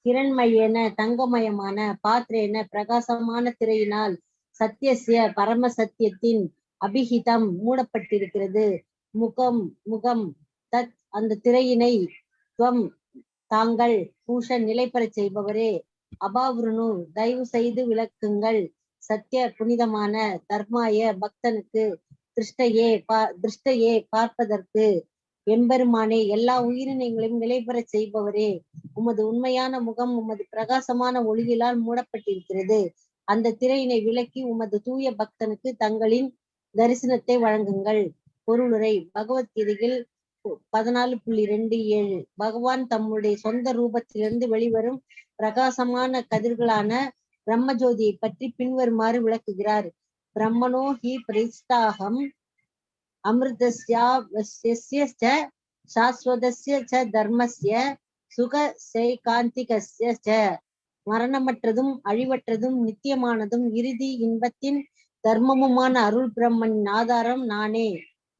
S3: ஹிரண்மயேன தங்கமயமான, பாத்திரேன பிரகாசமான திரையினால், சத்தியசிய பரம சத்தியத்தின் அபிஹிதம் மூடப்பட்டிருக்கிறது. முகம் தத் அந்த திரையினை, துவம் தாங்கள், பூஷன் நிலைப்பெறச் செய்பவரே, அபாவ்ருணு தயவு செய்து விளக்குங்கள், சத்திய புனிதமான, தர்மாய பக்தனுக்கு, திருஷ்டையே பார்ப்பதற்கு, எம்பெருமானே எல்லா உயிரினங்களையும் நிலைபெறச் செய்பவரே, உமது உண்மையான முகம் உமது பிரகாசமான ஒளியிலால் மூடப்பட்டிருக்கிறது. அந்த திரையினை விலக்கி உமது தூய பக்தனுக்கு தங்களின் தரிசனத்தை வழங்குங்கள். பொருளுரை. பகவத்கீதையில் 14.27 பகவான் தம்முடைய சொந்த ரூபத்திலிருந்து வெளிவரும் பிரகாசமான கதிர்களான பிரம்மஜோதியை பற்றி பின்வருமாறு விளக்குகிறார். பிரம்மணோ ஹி பிரதிஷ்டாஹம் அமிர்தஸ்ய சாஸ்வதஸ்ய ச தர்மஸ்ய சுக சைகாந்திகஸ்ய ச மரணமற்றதும் அழிவற்றதும் நித்தியமானதும் இறுதி இன்பத்தின் தர்மமுமான அருள் பிரம்மனின் ஆதாரம் நானே.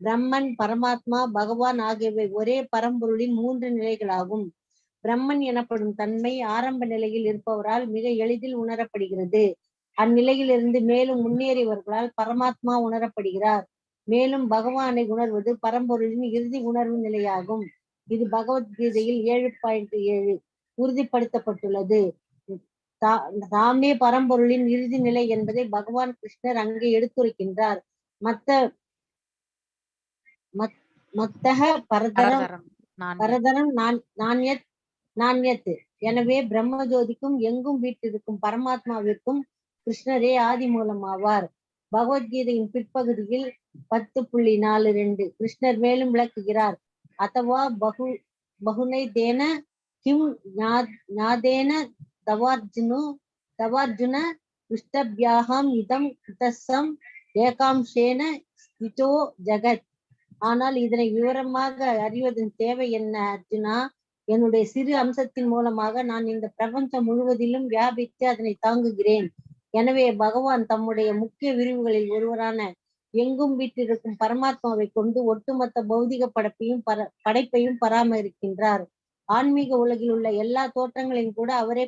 S3: பிரம்மன், பரமாத்மா, பகவான் ஆகியவை ஒரே பரம்பொருளின் 3 நிலைகளாகும். பிரம்மன் எனப்படும் தன்மை ஆரம்ப நிலையில் இருப்பவரால் மிக எளிதில் உணரப்படுகிறது. அந்நிலையிலிருந்து மேலும் முன்னேறியவர்களால் பரமாத்மா உணரப்படுகிறார். மேலும் பகவானை உணர்வது பரம்பொருளின் இறுதி உணர்வு நிலையாகும். இது பகவத்கீதையில் 7.7 உறுதிப்படுத்தப்பட்டுள்ளது. தாமே பரம்பொருளின் இறுதி நிலை என்பதை பகவான் கிருஷ்ணர் அங்கே எடுத்துரைக்கின்றார். மத்தக பரதரம் நான்யத். எனவே பிரம்மஜோதிக்கும் எங்கும் வீட்டிற்கும் பரமாத்மாவிற்கும் கிருஷ்ணரே ஆதி மூலமாவார். பகவத்கீதையின் பிற்பகுதியில் 10.42 கிருஷ்ணர் மேலும் விளக்குகிறார். அத்தவா பகுனை தேன கிம் ஞாதேன தவார்ஜுன விஷ்டபியாகம் இதம் கிருதசம் ஏகாம்சேன ஸ்திதோ ஜகத். ஆனால் இதனை விவரமாக அறிவதன் தேவை என்ன அர்ஜுனா? என்னுடைய சிறு அம்சத்தின் மூலமாக நான் இந்த பிரபஞ்சம் முழுவதிலும் வியாபித்து அதனை தாங்குகிறேன். எனவே பகவான் தம்முடைய முக்கிய விரிவுகளில் ஒருவரான எங்கும் வீட்டிற்கும் பரமாத்மாவை கொண்டு ஒட்டுமொத்த பௌதிக படைப்பையும் பராமரிக்கின்றார். ஆன்மீக உலகில் உள்ள எல்லா தோற்றங்களையும் கூட அவரே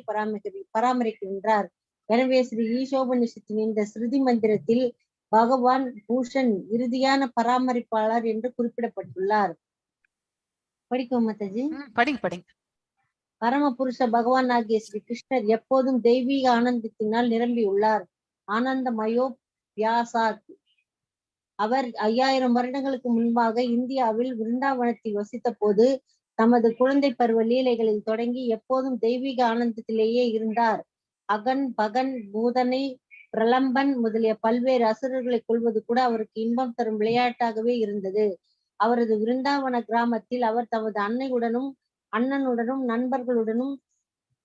S3: பராமரிக்கின்றார். எனவே ஸ்ரீ ஈசோபனிஷத்தின் இந்த ஸ்ருதி மந்திரத்தில் பகவான் பூஷன் இறுதியான பராமரிப்பாளர் என்று குறிப்பிடப்பட்டுள்ளார். படிக்கும் மாதாஜி.
S1: படிங்க.
S3: பரமபுருஷ பகவான் ஆகிய ஸ்ரீ கிருஷ்ணர் எப்போதும் தெய்வீக ஆனந்தத்தினால் நிரம்பியுள்ளார். ஆனந்தமயோ வியாசாத். அவர் 5000 வருடங்களுக்கு முன்பாக இந்தியாவில் விருந்தாவனத்தில் வசித்த போது தமது குழந்தை பருவ லீலைகளில் தொடங்கி எப்போதும் தெய்வீக ஆனந்தத்திலேயே இருந்தார். அகன், பகன், பூதனை, பிரலம்பன் முதலிய பல்வேறு அசுரர்களை கொள்வது கூட அவருக்கு இன்பம் தரும் விளையாட்டாகவே இருந்தது. அவரது விருந்தாவன கிராமத்தில் அவர் தமது அன்னையுடனும் அண்ணனுடனும் நண்பர்களுடனும்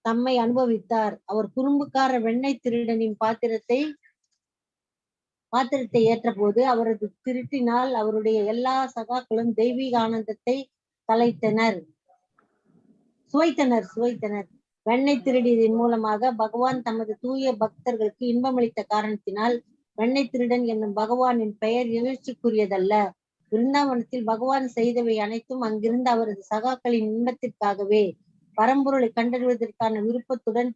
S3: தம்மை அனுபவித்தார். அவர் குறும்புக்கார வெண்ணெய் திருடனின் பாத்திரத்தை ஏற்ற போது அவரது திருட்டினால் அவருடைய எல்லா சகாக்களும் தெய்வீக ஆனந்தத்தை சுவைத்தனர். வெண்ணெய் திருடியதன் மூலமாக பகவான் தமது தூய பக்தர்களுக்கு இன்பமளித்த காரணத்தினால் வெண்ணெய் திருடன் என்னும் பகவானின் பெயர் எழுச்சிக்குரியதல்ல. விருந்தாவனத்தில் பகவான் செய்தவை அனைத்தும் அங்கிருந்து அவரது சகாக்களின் இன்பத்திற்காகவே. பரம்பொருளை கண்டறிவதற்கான விருப்பத்துடன்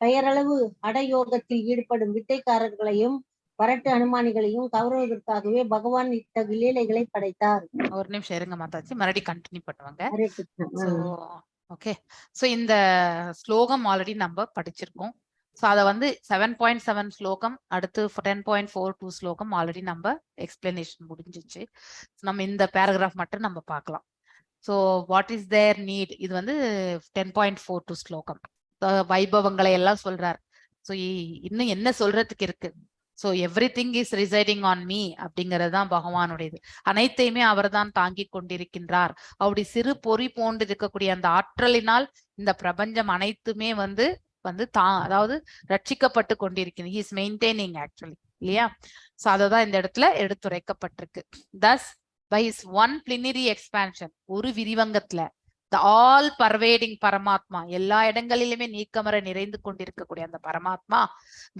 S3: பெயரளவு அடயோகத்தில் ஈடுபடும் வித்தைக்காரர்களையும் வரட்டு அனுமானிகளையும் கவருவதற்காகவே பகவான் இத்தகைய லீலைகளை படைத்தார்.
S1: ஒரு நிமிஷம் இருங்க மாதாஜி, மறுபடியும் கண்டினியூ பண்ணுவாங்க. ஓகே, சோ இந்த ஸ்லோகம் ஆல்ரெடி நம்ம படிச்சிருக்கோம். ஸோ அதை 7.7 ஸ்லோகம், அடுத்து 10.42 ஸ்லோகம் ஆல்ரெடி நம்ம எக்ஸ்பிளனேஷன் முடிஞ்சிச்சு. நம்ம இந்த பேராகிராஃப் மட்டும் நம்ம பார்க்கலாம். So what is their need, இது 10.42 ஸ்லோகம். வைபவங்களை எல்லாம் சொல்றார். ஸோ இன்னும் என்ன சொல்றதுக்கு இருக்கு. So everything is residing on me அப்படிங்கிறது தான் பகவானுடையது. அனைத்தையுமே அவர் தான் தாங்கி கொண்டிருக்கின்றார். அப்படி சிறு பொறி போன்று இருக்கக்கூடிய அந்த ஆற்றலினால் இந்த பிரபஞ்சம் அனைத்துமே வந்து அதாவது ரட்சிக்கப்பட்டு கொண்டிருக்கிறது. ஹி இஸ் மெயின்டைனிங் ஆக்சுவலி, இல்லையா? ஸோ அததான் இந்த இடத்துல எடுத்துரைக்கப்பட்டிருக்கு. தஸ் பை ஹிஸ் ஒன் பிளினரி எக்ஸ்பான்ஷன், ஒரு விரிவங்கத்துல the all pervading பரமாத்மா, எல்லா இடங்களிலுமே நீக்கமர நிறைந்து கொண்டிருக்கக்கூடிய அந்த பரமாத்மா,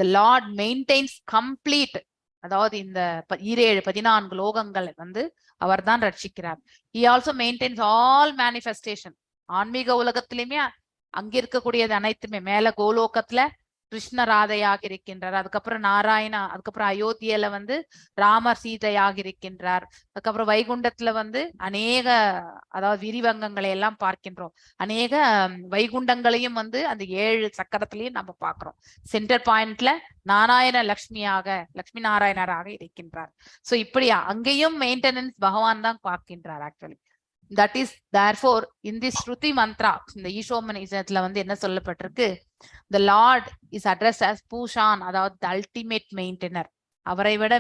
S1: the Lord maintains complete, அதாவது இந்த 14 லோகங்களை வந்து அவர் தான் ரட்சிக்கிறார். He also maintains all manifestation. ஆன்மீக உலகத்திலுமே அங்க இருக்கக்கூடியது அனைத்துமே, மேல கோலோகத்துல கிருஷ்ண ராதையாக இருக்கின்றார், அதுக்கப்புறம் நாராயணா, அதுக்கப்புறம் அயோத்தியில வந்து ராமர் சீதையாக இருக்கின்றார், அதுக்கப்புறம் வைகுண்டத்துல வந்து அநேக அதாவது விரிவங்கங்களை எல்லாம் பார்க்கின்றோம். அநேக வைகுண்டங்களையும் வந்து அந்த 7 சக்கரத்திலையும் நம்ம பார்க்கிறோம். சென்டர் பாயிண்ட்ல நாராயண லக்ஷ்மி நாராயணராக இருக்கின்றார். சோ இப்படி அங்கேயும் மெயின்டெனன்ஸ் பகவான் தான் பார்க்கின்றார் actually. That is therefore in this Shruti mantra, இந்த ஈஷோமனிசத்துல வந்து என்ன சொல்லப்பட்டிருக்கு, the Lord is addressed as Pushan, அதாவது the ultimate maintainer. அவரை விட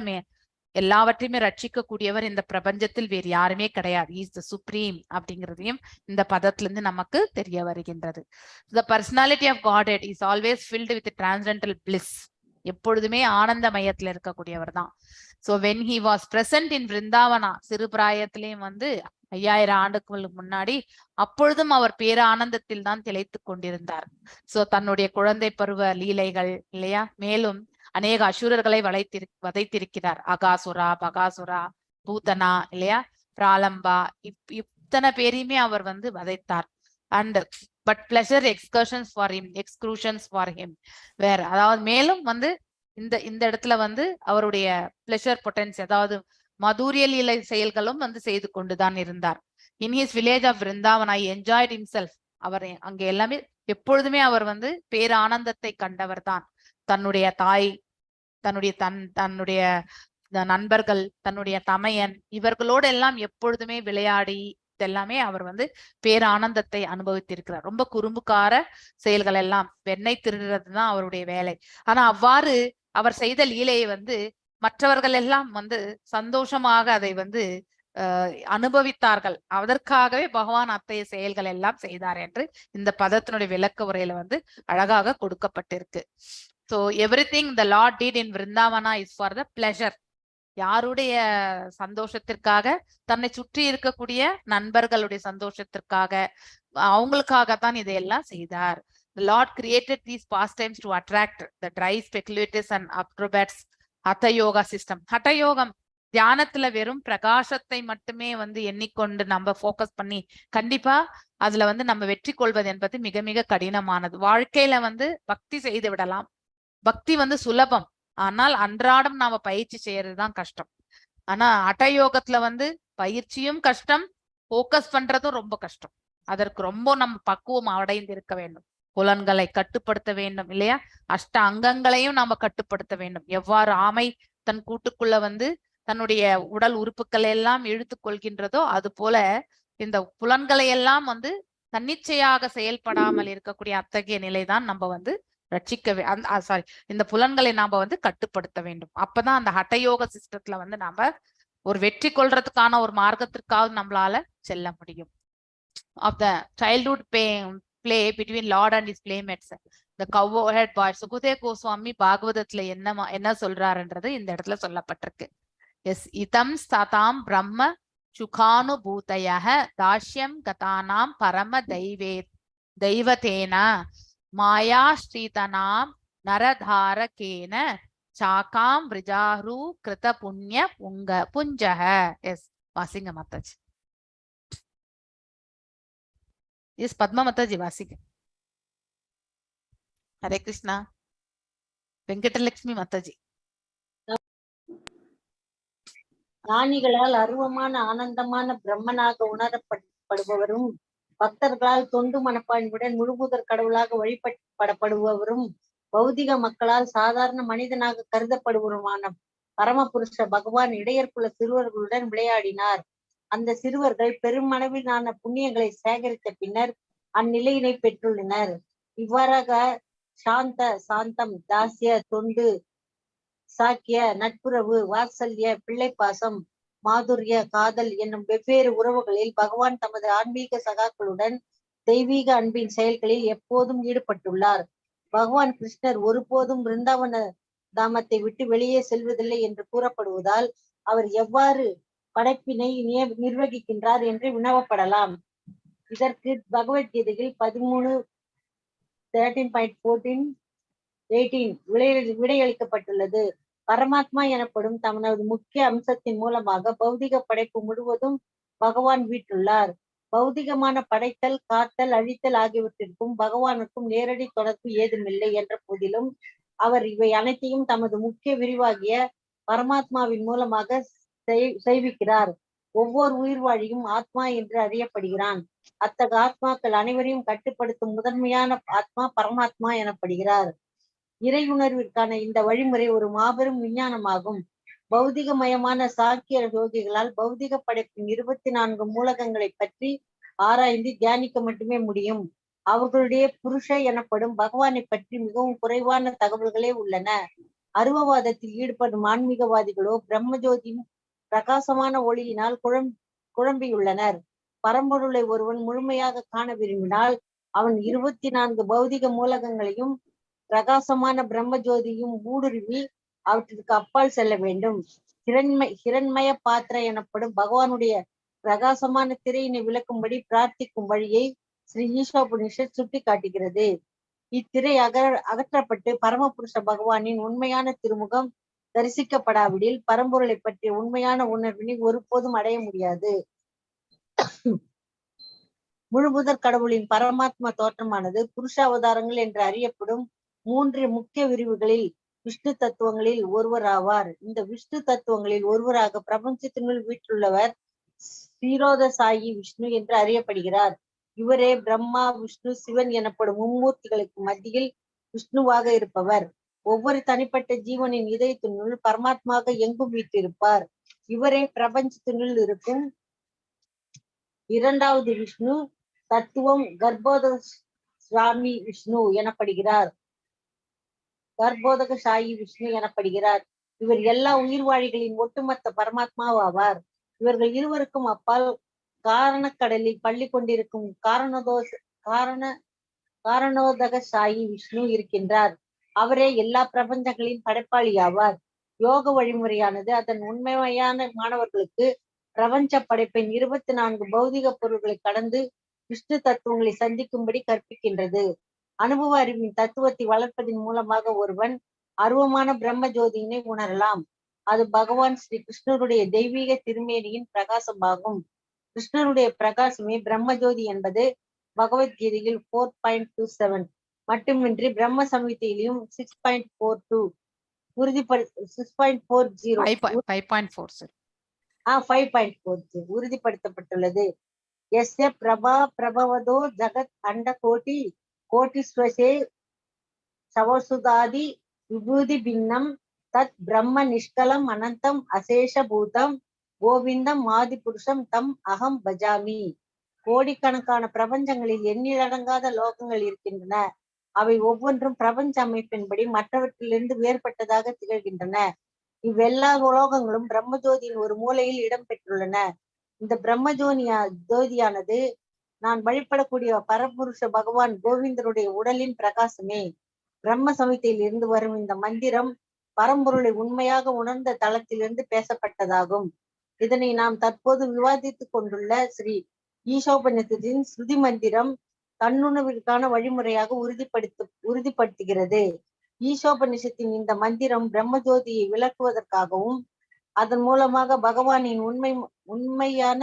S1: எல்லாவற்றையுமே ரட்சிக்க கூடியவர் இந்த பிரபஞ்சத்தில் வேறு யாருமே கிடையாது. He is the supreme அப்படிங்கிறதையும் இந்த பதத்திலிருந்து நமக்கு தெரிய வருகின்றது. The personality of Godhead is always filled with transcendental bliss. எப்பொழுதுமே ஆனந்த மையத்துல இருக்கக்கூடியவர் தான். So when he was present in Vrindavana, சிறு பிராயத்திலேயும் வந்து 5000 ஆண்டுகளுக்கு முன்னாடி, அப்பொழுதும் அவர் பேர ஆனந்தத்தில் தான் திளைத்து கொண்டிருந்தார். சோ தன்னுடைய குழந்தை பருவ லீலைகள், இல்லையா, மேலும் அநேக அசுரர்களை வதைத்திருக்கிறார். அகாசுரா, பகாசுரா, பூதனா, இல்லையா, பிராலம்பா, இத்தனை பேரையுமே அவர் வந்து வதைத்தார். And but pleasure excursions for him வேற, அதாவது மேலும் வந்து இந்த இடத்துல வந்து அவருடைய பிளஷர் பொட்டன்சி, அதாவது மதுரிய லீலை செயல்களும் வந்து செய்து கொண்டுதான் இருந்தார். In his village of Vrindavan I enjoyed himself. அவர் அங்க எல்லாமே எப்பொழுதுமே அவர் வந்து பேர ஆனந்தத்தை கண்டவர் தான். தன்னுடைய தாய், தன்னுடைய நண்பர்கள், தன்னுடைய தமையன், இவர்களோடு எல்லாம் எப்பொழுதுமே விளையாடி இதெல்லாமே அவர் வந்து பேர ஆனந்தத்தை அனுபவித்திருக்கிறார். ரொம்ப குறும்புக்கார செயல்கள் எல்லாம், வெண்ணெய் திருடுறதுதான் அவருடைய வேலை. ஆனா அவ்வாறு அவர் செய்த லீலையை வந்து மற்றவர்கள் எல்லாம் வந்து சந்தோஷமாக அதை வந்து அனுபவித்தார்கள். அதற்காகவே பகவான் அத்தகைய செயல்கள் எல்லாம் செய்தார் என்று இந்த பதத்தினுடைய விளக்க உரையில வந்து அழகாக கொடுக்கப்பட்டிருக்கு. So everything the Lord did in Vrindavana is for the pleasure. யாருடைய சந்தோஷத்திற்காக, தன்னை சுற்றி இருக்கக்கூடிய நண்பர்களுடைய சந்தோஷத்திற்காக, அவங்களுக்காகத்தான் இதையெல்லாம் செய்தார். The Lord created these pastimes to attract the dry speculators and acrobats. Hatha yoga system, ஹட்ட யோகம் தியானத்துல வெறும் பிரகாசத்தை மட்டுமே வந்து எண்ணிக்கொண்டு நம்ம போக்கஸ் பண்ணி கண்டிப்பா அதுல வந்து நம்ம வெற்றி கொள்வது என்பது மிக மிக கடினமானது. வாழ்க்கையில வந்து பக்தி செய்து விடலாம், பக்தி வந்து சுலபம், ஆனால் அன்றாடம் நாம பயிற்சி செய்யறதுதான் கஷ்டம். ஆனா ஹட்டயோகத்துல வந்து பயிற்சியும் கஷ்டம், போக்கஸ் பண்றதும் ரொம்ப கஷ்டம். அதற்கு ரொம்ப நம்ம பக்குவம் அடைந்து இருக்க வேண்டும். புலன்களை கட்டுப்படுத்த வேண்டும், இல்லையா, அஷ்ட அங்கங்களையும் நாம கட்டுப்படுத்த வேண்டும். எவ்வாறு ஆமை தன் கூட்டுக்குள்ள வந்து தன்னுடைய உடல் உறுப்புகளை எல்லாம் இழுத்து கொள்கின்றதோ அது போல இந்த புலன்களை எல்லாம் வந்து தன்னிச்சையாக செயல்படாமல் இருக்கக்கூடிய அத்தகைய நிலைதான் நம்ம வந்து ரட்சிக்க இந்த புலன்களை நாம வந்து கட்டுப்படுத்த வேண்டும். அப்பதான் அந்த ஹட்டயோக சிஸ்டத்துல வந்து நாம ஒரு வெற்றி கொள்றதுக்கான ஒரு மார்க்கத்திற்காவது நம்மளால செல்ல முடியும். Of the childhood play between Lord and his playmates, the cowherd boy. Sukadeva Goswami பாகவதத்துல என்ன சொல்றாருன்றது இந்த இடத்துல சொல்லப்பட்டிருக்கு. எஸ் இதம் ஸ்தாதாம் பிரம்ம சுகானுபூதயः தாஷ்யம் கதானாம் பரம தெய்வதேன மாயா ஸ்ரீதனாம் நரதாரகேன சாகாம் விஜாஹ்ரு கிருத புண்ணிய புஞ்சக. எஸ் வாசிங்க மாதாஜி. Yes, Padma Mataji, வாசிங்க. ஹரே கிருஷ்ணா. வெங்கடலட்சுமி மாதாஜி.
S3: ஞானிகளால் அருவமான ஆனந்தமான பிரம்மனாக உணரப்படுபவரும், பக்தர்களால் தொண்டு மனப்பான்மையுடன் முழுமுதற் கடவுளாக வழிபடப்படுபவரும், பௌதிக மக்களால் சாதாரண மனிதனாக கருதப்படுபவருமான பரமபுருஷ பகவான் இடையர்குல சிறுவர்களுடன் விளையாடினார். அந்த சிறுவர்கள் பெருமளவிலான புண்ணியங்களை சேகரித்த பின்னர் அந்நிலையினை பெற்றுள்ளனர். இவ்வாறாக சாந்த சாந்தம், தாசிய தொண்டு, சாக்கிய நட்புறவு, வாத்சல்ய பிள்ளை பாசம், மாதுரிய காதல் என்னும் வெவ்வேறு உறவுகளில் பகவான் தமது ஆன்மீக சகாக்களுடன் தெய்வீக அன்பின் செயல்களில் எப்போதும் ஈடுபட்டுள்ளார். பகவான் கிருஷ்ணர் ஒருபோதும் பிருந்தாவன தாமத்தை விட்டு வெளியே செல்வதில்லை என்று கூறப்படுவதால் அவர் எவ்வாறு படைப்பினை நிர்வகிக்கின்றார் என்று வினவப்படலாம். இதற்கு பகவத்கீதையில் 13.14-18 விடையளிக்கப்பட்டுள்ளது. பரமாத்மா எனப்படும் தமது முக்கிய அம்சத்தின் மூலமாக பௌதிக படைப்பு முழுவதும் பகவான் வீட்டுள்ளார். பௌதிகமான படைத்தல், காத்தல், அழித்தல் ஆகியவற்றிற்கும் பகவானுக்கும் நேரடி தொடர்பு ஏதுமில்லை என்ற போதிலும் அவர் இவை அனைத்தையும் தமது முக்கிய விரிவாகிய பரமாத்மாவின் மூலமாக செய்விக்கிறார். ஒவ்வொரு உயிர்வாழியும் ஆத்மா என்று அறியப்படுகிறான். அத்தகைய ஆத்மாக்கள் அனைவரையும் கட்டுப்படுத்தும் முதன்மையான ஆத்மா பரமாத்மா எனப்படுகிறார். இறையுணர்விற்கான இந்த வழிமுறை ஒரு மாபெரும் விஞ்ஞானமாகும். பௌதிகமயமான சாக்கிய யோகிகளால் பௌதிக படைப்பின் 24 மூலகங்களை பற்றி ஆராய்ந்து தியானிக்க மட்டுமே முடியும். அவர்களுடைய புருஷ எனப்படும் பகவானை பற்றி மிகவும் குறைவான தகவல்களே உள்ளன. அருவவாதத்தில் ஈடுபடும் ஆன்மீகவாதிகளோ பிரம்மஜோதியின் பிரகாசமான ஒளியினால் குழம்பியுள்ளனர். பரம்பொருளை ஒருவன் முழுமையாக காண விரும்பினால் அவன் 24 பௌதிக மூலகங்களையும் பிரகாசமான பிரம்மஜோதியும் ஊடுருவி அவற்றிற்கு அப்பால் செல்ல வேண்டும். ஹிரண்மய பாத்திர எனப்படும் பகவானுடைய பிரகாசமான திரையினை விளக்கும்படி பிரார்த்திக்கும் வழியை ஸ்ரீ ஈஷோபனிஷத் சுட்டி காட்டுகிறது. இத்திரை அகற்றப்பட்டு பரமபுருஷ பகவானின் உண்மையான திருமுகம் தரிசிக்கப்படாவிடில் பரம்பொருளை பற்றிய உண்மையான உணர்வினை ஒருபோதும் அடைய முடியாது. முழுமுதற் கடவுளின் பரமாத்மா தோற்றமானது புருஷ அவதாரங்கள் என்று அறியப்படும் 3 முக்கிய விரிவுகளில் விஷ்ணு தத்துவங்களில் ஒருவர் ஆவார். இந்த விஷ்ணு தத்துவங்களில் ஒருவராக பிரபஞ்சத்தினுள் வீட்டுள்ளவர் ஸ்ரீரோத சாயி விஷ்ணு என்று அறியப்படுகிறார். இவரே பிரம்மா, விஷ்ணு, சிவன் எனப்படும் மும்மூர்த்திகளுக்கு மத்தியில் விஷ்ணுவாக இருப்பவர். ஒவ்வொரு தனிப்பட்ட ஜீவனின் இதயத்தினுள் பரமாத்மாக எங்கும் வீற்றிருப்பார். இவரே பிரபஞ்சத்தினுள் இருக்கும் இரண்டாவது விஷ்ணு தத்துவம் கர்ப்போதக சாயி விஷ்ணு எனப்படுகிறார். இவர் எல்லா உயிர்வாழிகளின் ஒட்டுமொத்த பரமாத்மாவாவார். இவர்கள் இருவருக்கும் அப்பால் காரணக்கடலில் பள்ளி கொண்டிருக்கும் காரணோதக சாயி விஷ்ணு இருக்கின்றார். அவரே எல்லா பிரபஞ்சங்களின் படைப்பாளி ஆவார். யோக வழிமுறையானது அதன் உண்மையான மாணவர்களுக்கு பிரபஞ்ச படைப்பின் 24 பௌதிக பொருள்களை கடந்து விஷ்ணு தத்துவங்களை சந்திக்கும்படி கற்பிக்கின்றது. அனுபவ அறிவின் தத்துவத்தை வளர்ப்பதன் மூலமாக ஒருவன் அருவமான பிரம்ம ஜோதியினை உணரலாம். அது பகவான் ஸ்ரீ கிருஷ்ணருடைய தெய்வீக திருமேனியின் பிரகாசமாகும். கிருஷ்ணருடைய பிரகாசமே பிரம்மஜோதி என்பது பகவத்கீதையில் 4.27 மட்டுமின்றி பிரம்ம சம்ஹிதையிலும் 6.42 உறுதிப்படுத்தப்பட்டுள்ளது. எஸ்ய பிரபா பிரபவதோ ஜகத் அண்ட கோட்டி கோட்டிஸ்வசே சவசுதாதி விபூதி பின்னம் தத் பிரம்ம நிஷ்கலம் அனந்தம் அசேஷ பூதம் கோவிந்தம் ஆதி புருஷம் தம் அகம் பஜாமி. கோடிக்கணக்கான பிரபஞ்சங்களில் எண்ணிலடங்காத லோகங்கள் இருக்கின்றன. அவை ஒவ்வொன்றும் பிரபஞ்ச அமைப்பின்படி மற்றவற்றிலிருந்து வேறுபட்டதாக திகழ்கின்றன. இவ்வெல்லா லோகங்களும் பிரம்மஜோதியின் ஒரு மூலையில் இடம் பெற்றுள்ளன. இந்த ஜோதியானது நான் வழிபடக்கூடிய பரபுருஷ பகவான் கோவிந்தருடைய உடலின் பிரகாசமே. பிரம்ம சமிதையில் இருந்து வரும் இந்த மந்திரம் பரம்பொருளை உண்மையாக உணர்ந்த தளத்திலிருந்து பேசப்பட்டதாகும். இதனை நாம் தற்போது விவாதித்துக் கொண்டுள்ள ஸ்ரீ ஈஷோபனிஷத்தின் ஸ்ருதி மந்திரம் தன்னுணர்விற்கான வழிமுறையாக உறுதிப்படுத்துகிறது. ஈஷோபனிஷத்தின் இந்த மந்திரம் பிரம்மஜோதியை விளக்குவதற்காகவும் அதன் மூலமாக பகவானின் உண்மையான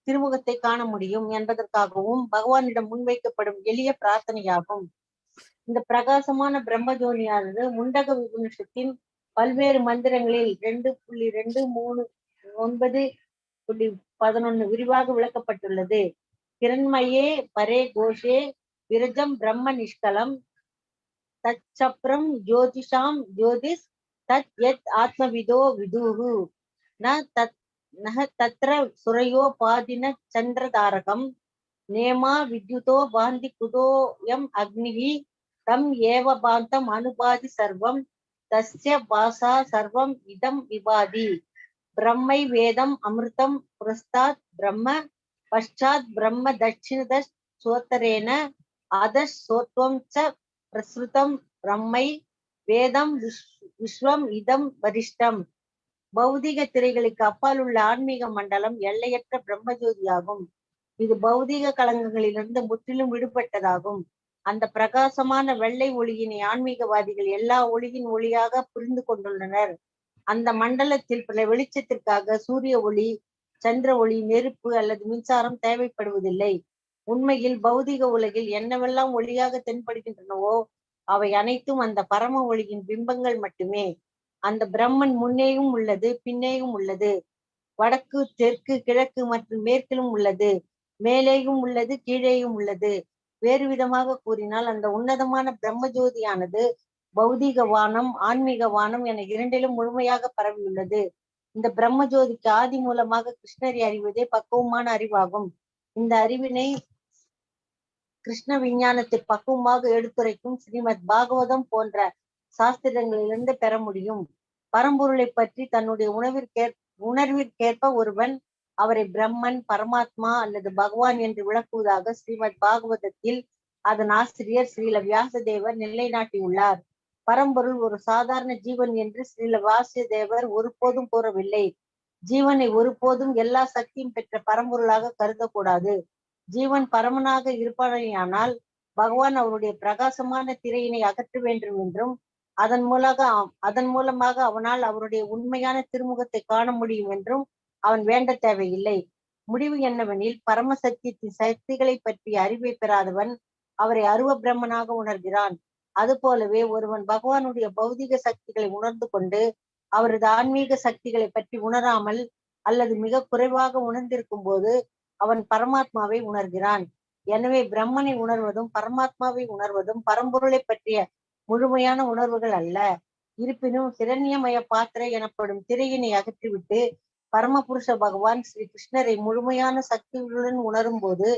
S3: திருமுகத்தை காண முடியும் என்பதற்காகவும் பகவானிடம் முன்வைக்கப்படும் எளிய பிரார்த்தனையாகும். இந்த பிரகாசமான பிரம்மஜோதியானது முண்டக உபனிஷத்தின் பல்வேறு மந்திரங்களில் 2.239.11 விரிவாக விளக்கப்பட்டுள்ளது. கிரண்மயே பரே கோஷே விரஜம் பிரம்ம நிஷ்கலம் தச்சப்ரம் ஜோதிஷாம் ஜோதிஷ் தத் யத் ஆத்மவிதோ விதுஹு நஹ தத்ர சுரையோ பாதின சந்திரதாரகம் நேமா வித்யுதோ பாந்தி குதோயம் அக்னிஹி தம் ஏவ பாந்தம் அனுபாதி சர்வம் தஸ்ய பாசா சர்வம் இதம் விபாதி பிரம்மை வேதம் அமிர்தம் புரஸ்தாத் பிரம்ம பஷ்சாத் பிரம்ம தட்சிணத சோத்தரேன அதஷ் சோத்வம் ச பிரசுதம் பிரம்மை வேதம் விஸ்வம் இதம் வரிஷ்டம். பௌதிக திரைகளுக்கு அப்பால் உள்ள ஆன்மீக மண்டலம் எல்லையற்ற பிரம்மஜோதியாகும். இது பௌதிக களங்கங்களிலிருந்து முற்றிலும் விடுபட்டதாகும். அந்த பிரகாசமான வெள்ளை ஒளியினை ஆன்மீகவாதிகள் எல்லா ஒளியின் ஒளியாக புரிந்து கொண்டுள்ளனர். அந்த மண்டலத்தில் பல வெளிச்சத்திற்காக சூரிய ஒளி, சந்திர ஒளி, நெருப்பு அல்லது மின்சாரம் தேவைப்படுவதில்லை. உண்மையில் பௌதிக உலகில் என்னவெல்லாம் ஒளியாக தென்படுகின்றனவோ அவை அனைத்தும் அந்த பரம ஒளியின் பிம்பங்கள் மட்டுமே. அந்த பிரம்மன் முன்னேயும் உள்ளது, பின்னேயும் உள்ளது, வடக்கு, தெற்கு, கிழக்கு மற்றும் மேற்கிலும் உள்ளது, மேலேயும் உள்ளது, கீழேயும் உள்ளது. வேறு விதமாக கூறினால் அந்த உன்னதமான பிரம்ம ஜோதியானது பௌதீக வானம், ஆன்மீக வானம் என இரண்டிலும் முழுமையாக பரவியுள்ளது. இந்த பிரம்ம ஜோதிக்கு ஆதி மூலமாக கிருஷ்ணரை அறிவதே பக்குவமான அறிவாகும். இந்த அறிவினை கிருஷ்ண விஞ்ஞானத்தை பக்குவமாக எடுத்துரைக்கும் ஸ்ரீமத் பாகவதம் போன்ற சாஸ்திரங்களிலிருந்து பெற முடியும். பரம்பொருளை பற்றி தன்னுடைய உணர்விற்கேற்ப ஒருவன் அவரை பிரம்மன், பரமாத்மா அல்லது பகவான் என்று விளக்குவதாக ஸ்ரீமத் பாகவதத்தில் அதன் ஆசிரியர் ஸ்ரீல வியாசதேவர் நிலைநாட்டியுள்ளார். பரம்பொருள் ஒரு சாதாரண ஜீவன் என்று ஸ்ரீல வியாசதேவர் ஒருபோதும் கூறவில்லை. ஜீவனை ஒருபோதும் எல்லா சக்தியும் பெற்ற பரம்பொருளாக கருதக்கூடாது. ஜீவன் பரமனாக இருப்பானால் பகவான் அவருடைய பிரகாசமான திரையினை அகற்ற வேண்டும் என்றும் அதன் மூலமாக அவனால் அவருடைய உண்மையான திருமுகத்தை காண முடியும் என்றும் அவன் வேண்ட தேவையில்லை. முடிவு என்னவெனில் பரமசக்தியின் சக்திகளை பற்றிய அறிவை பெறாதவன் அவரை அருவ பிரம்மனாக உணர்கிறான். அதுபோலவே ஒருவன் பகவானுடைய பௌதிக சக்திகளை உணர்ந்து கொண்டு அவரது ஆன்மீக சக்திகளை பற்றி உணராமல் அல்லது மிக குறைவாக உணர்ந்திருக்கும் போது அவன் பரமாத்மாவை உணர்கிறான். எனவே பிரம்மனை உணர்வதும் பரமாத்மாவை உணர்வதும் பரம்பொருளை பற்றிய முழுமையான உணர்வுகள் அல்ல. இருப்பினும் ஹிரண்யமய பாத்திரை எனப்படும் திரையினை அகற்றிவிட்டு பரமபுருஷ பகவான் ஸ்ரீ கிருஷ்ணரை முழுமையான சக்திகளுடன் உணரும் போது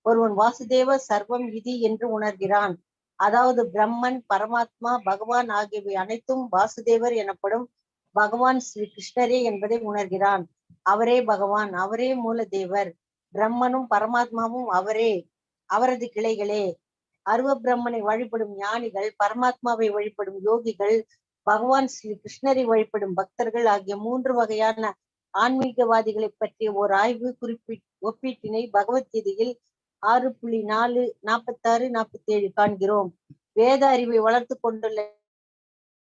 S3: ஒருவன் வாசுதேவ சர்வம் இதி என்று உணர்கிறான். அதாவது பிரம்மன், பரமாத்மா, பகவான் ஆகியவை அனைத்தும் வாசுதேவர் எனப்படும் பகவான் ஸ்ரீ கிருஷ்ணரே என்பதை உணர்கிறான். அவரே பகவான், அவரே மூல தேவர். பிரம்மனும் பரமாத்மாவும் அவரே, அவரது கிளைகளே. அருவ பிரம்மனை வழிபடும் ஞானிகள், பரமாத்மாவை வழிபடும் யோகிகள், பகவான் ஸ்ரீ கிருஷ்ணரை வழிபடும் பக்தர்கள் ஆகிய 3 வகையான ஆன்மீகவாதிகளை பற்றிய ஓர் ஆய்வு ஒப்பீட்டினை பகவத்கீதையில் 6.446-47 காண்கிறோம். வேத அறிவை வளர்த்து கொண்டுள்ள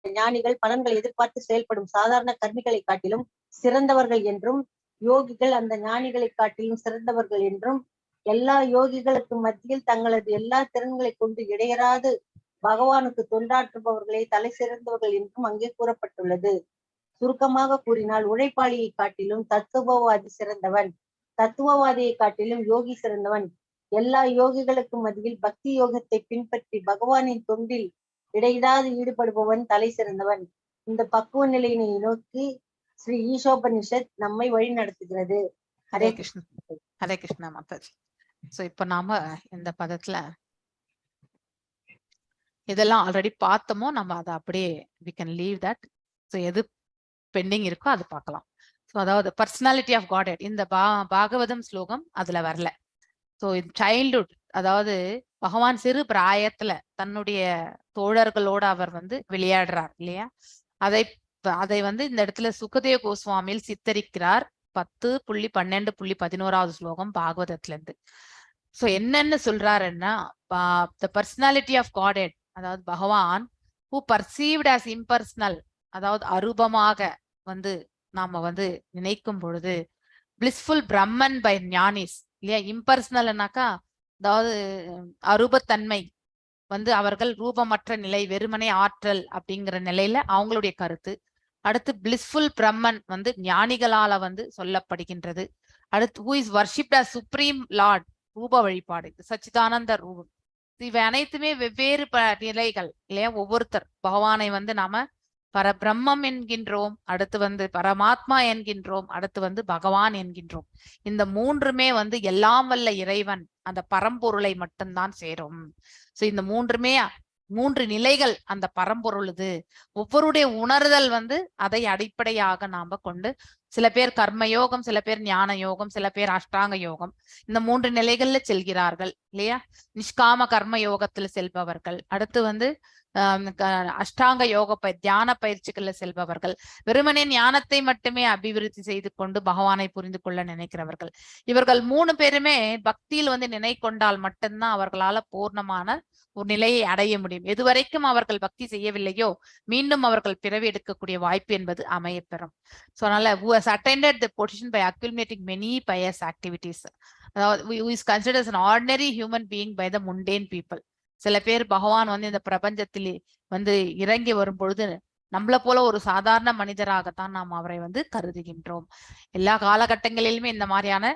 S3: ஞானிகள் பலன்களை எதிர்பார்த்து செயல்படும் சாதாரண கர்மிகளை காட்டிலும் சிறந்தவர்கள் என்றும், யோகிகள் அந்த ஞானிகளை காட்டிலும் சிறந்தவர்கள் என்றும், எல்லா யோகிகளுக்கு மத்தியில் தங்களது எல்லா திறன்களை கொண்டு இடையறாது பகவானுக்கு தொண்டாற்றுபவர்களை தலை சிறந்தவர்கள் என்றும் அங்கே கூறப்பட்டுள்ளது. சுருக்கமாக கூறினால் உழைப்பாளியை காட்டிலும் தத்துவவாதி சிறந்தவன், தத்துவவாதியை காட்டிலும் யோகி சிறந்தவன். எல்லா யோகிகளுக்கு மத்தியில் பக்தி யோகத்தை பின்பற்றி பகவானின் தொண்டில் இடையிடாது ஈடுபடுபவன் தலை சிறந்தவன். இந்த பக்குவ நிலையினை நோக்கி ஸ்ரீ ஈஷோபனிஷத் நம்மை வழி நடத்துகிறது.
S1: ஹரே கிருஷ்ண. ஹரே கிருஷ்ணா மாதாஜி. சோ இப்ப நாம இந்த பதத்துல இதெல்லாம் ஆல்ரெடி பார்த்தோமோ, நம்ம அதை அப்படியே we can leave that. So எது பெண்டிங் இருக்கோ அது பார்க்கலாம். ஸோ அதாவது பர்சனாலிட்டி ஆஃப் காட் இந்த பாகவதம் ஸ்லோகம் அதுல வரல. ஸோ சைல்ட்ஹுட், அதாவது பகவான் சிறு பிராயத்துல தன்னுடைய தோழர்களோட அவர் விளையாடுறார் இல்லையா, அதை இந்த இடத்துல சுகதேவ கோஸ்வாமியில் சித்தரிக்கிறார். 10.12.11 ஸ்லோகம் பாகவதத்துல இருந்து. ஸோ என்னன்னு சொல்றாருன்னா, the personality of Godhead, அதாவது பகவான் who perceived as impersonal, அதாவது அரூபமாக நாம நினைக்கும் பொழுது பிளிஸ்ஃபுல் பிரம்மன் பை ஞானிஸ் இல்லையா. இம்பர்சனல்னாக்கா அதாவது அரூபத்தன்மை அவர்கள் ரூபமற்ற நிலை, வெறுமனே ஆற்றல் அப்படிங்கிற நிலையில அவங்களுடைய கருத்து. அடுத்து பிளிஸ்ஃபுல் பிரம்மன் ஞானிகளால சொல்லப்படுகின்றது. அடுத்து who is worshipped as supreme lord, ரூப வழிபாடு, சச்சிதானந்த ரூபம். இவை அனைத்துமே வெவ்வேறு நிலைகள் இல்லையா. ஒவ்வொருத்தர் பகவானை நாம பரபிரம்மம் என்கின்றோம், அடுத்து பரமாத்மா என்கின்றோம், அடுத்து பகவான் என்கின்றோம். இந்த மூன்றுமே எல்லாம் வல்ல இறைவன் அந்த பரம்பொருளை மட்டும்தான் சேரும். சோ இந்த மூன்றுமே மூன்று நிலைகள் அந்த பரம்பொருளுது. ஒவ்வொருடைய உணர்தல் வந்து அதை அடிப்படையாக நாம கொண்டு, சில பேர் கர்மயோகம், சில பேர் ஞான யோகம், சில பேர் அஷ்டாங்க யோகம், இந்த மூன்று நிலைகள்ல செல்கிறார்கள் இல்லையா? நிஷ்காம கர்ம யோகத்துல செல்பவர்கள், அடுத்து வந்து அஷ்டாங்க யோக தியான பயிற்சிகள்ல செல்பவர்கள், வெறுமனே ஞானத்தை மட்டுமே அபிவிருத்தி செய்து கொண்டு பகவானை புரிந்து கொள்ள நினைக்கிறவர்கள். இவர்கள் 3 பேருமே பக்தியில் வந்து நினை கொண்டால் மட்டும்தான் அவர்களால பூர்ணமான ஒரு நிலையை அடைய முடியும். எதுவரைக்கும் அவர்கள் பக்தி செய்யவில்லையோ மீண்டும் அவர்கள் பிறவி எடுக்கக்கூடிய வாய்ப்பு என்பது அமையப்பெறும். So அதனால who has attained the position by accumulating many pious activities, who is considered as an ordinary human being by the mundane people. சில பேர் பகவான் வந்து இந்த பிரபஞ்சத்தில் வந்து இறங்கி வரும் பொழுது நம்மள போல ஒரு சாதாரண மனிதராகத்தான் நாம் அவரை வந்து கருதுகின்றோம். எல்லா காலகட்டங்களிலுமே இந்த மாதிரியான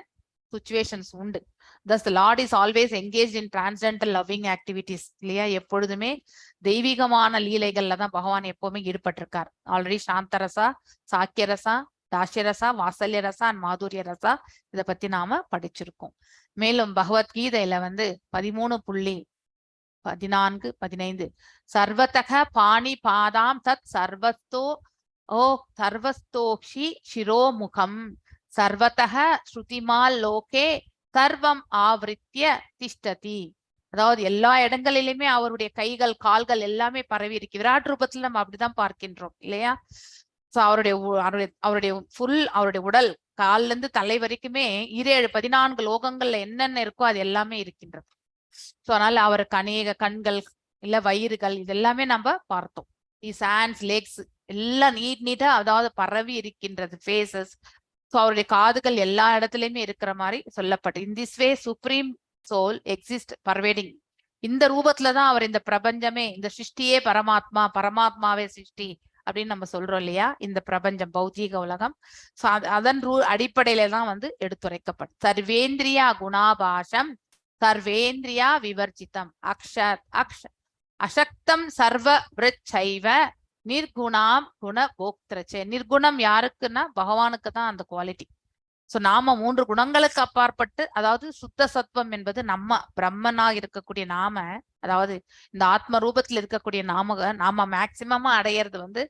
S1: சுச்சுவேஷன்ஸ் உண்டு. Thus the Lord is always engaged in transcendental loving activities இல்லையா? எப்பொழுதுமே தெய்வீகமான லீலைகள்ல தான் பகவான் எப்பவுமே ஈடுபட்டிருக்கார். ஆல்ரெடி சாந்தரசா, சாக்கியரசா, தாஷ்யரசா, வாசல்யரசா அண்ட் மாதுரிய ரசா இதை பத்தி நாம படிச்சிருக்கோம். மேலும் பகவத்கீதையில வந்து 13.14-15 சர்வதக பாணி பாதாம் தத் சர்வஸ்தோ சர்வஸ்தோக்ஷி சிரோமுகம் சர்வதக ஸ்ருதிமால் லோகே சர்வம் ஆவரித்ய திஷ்டதி. அதாவது எல்லா இடங்களிலுமே அவருடைய கைகள் கால்கள் எல்லாமே பரவி இருக்கு. விராட் ரூபத்துல நம்ம அப்படிதான் பார்க்கின்றோம் இல்லையா? சோ அவருடைய உடல் கால்ல இருந்து தலை வரைக்குமே 14 லோகங்கள்ல என்னென்ன இருக்கோ அது எல்லாமே இருக்கின்றது. சோ அதனால அவருக்கு அநேக கண்கள் இல்ல வயிறுகள் இதெல்லாமே நம்ம பார்த்தோம். ஹேண்ட்ஸ், லெக்ஸ் எல்லாம் நீட்டா அதாவது பரவி இருக்கின்றது. ஃபேசஸ், சோ அவருடைய காதுகள் எல்லா இடத்துலயுமே இருக்கிற மாதிரி சொல்லப்பட்டு, in this way supreme soul exist pervading. இந்த ரூபத்துலதான் அவர் இந்த பிரபஞ்சமே, இந்த சிருஷ்டியே பரமாத்மா, பரமாத்மாவே சிருஷ்டி அப்படின்னு நம்ம சொல்றோம் இல்லையா? இந்த பிரபஞ்சம் பௌதீக உலகம். சோ அதன் அடிப்படையில தான் வந்து எடுத்துரைக்கப்படும். சர்வேந்திரியா குணாபாசம் சர்வேந்திரியா விவர்ஜிதம் அசக்தம் சர்வ விருச்சைவ நிர்குணாம் குண போக்திரச்சே. நிர்குணம் யாருக்குன்னா பகவானுக்கு தான் அந்த குவாலிட்டி. சோ நாம 3 குணங்களுக்கு அப்பாற்பட்டு, அதாவது சுத்த சத்துவம் என்பது நம்ம பிரம்மனா இருக்கக்கூடிய நாம, அதாவது இந்த ஆத்ம ரூபத்துல இருக்கக்கூடிய நாம மேக்சிமமா அடையிறது வந்து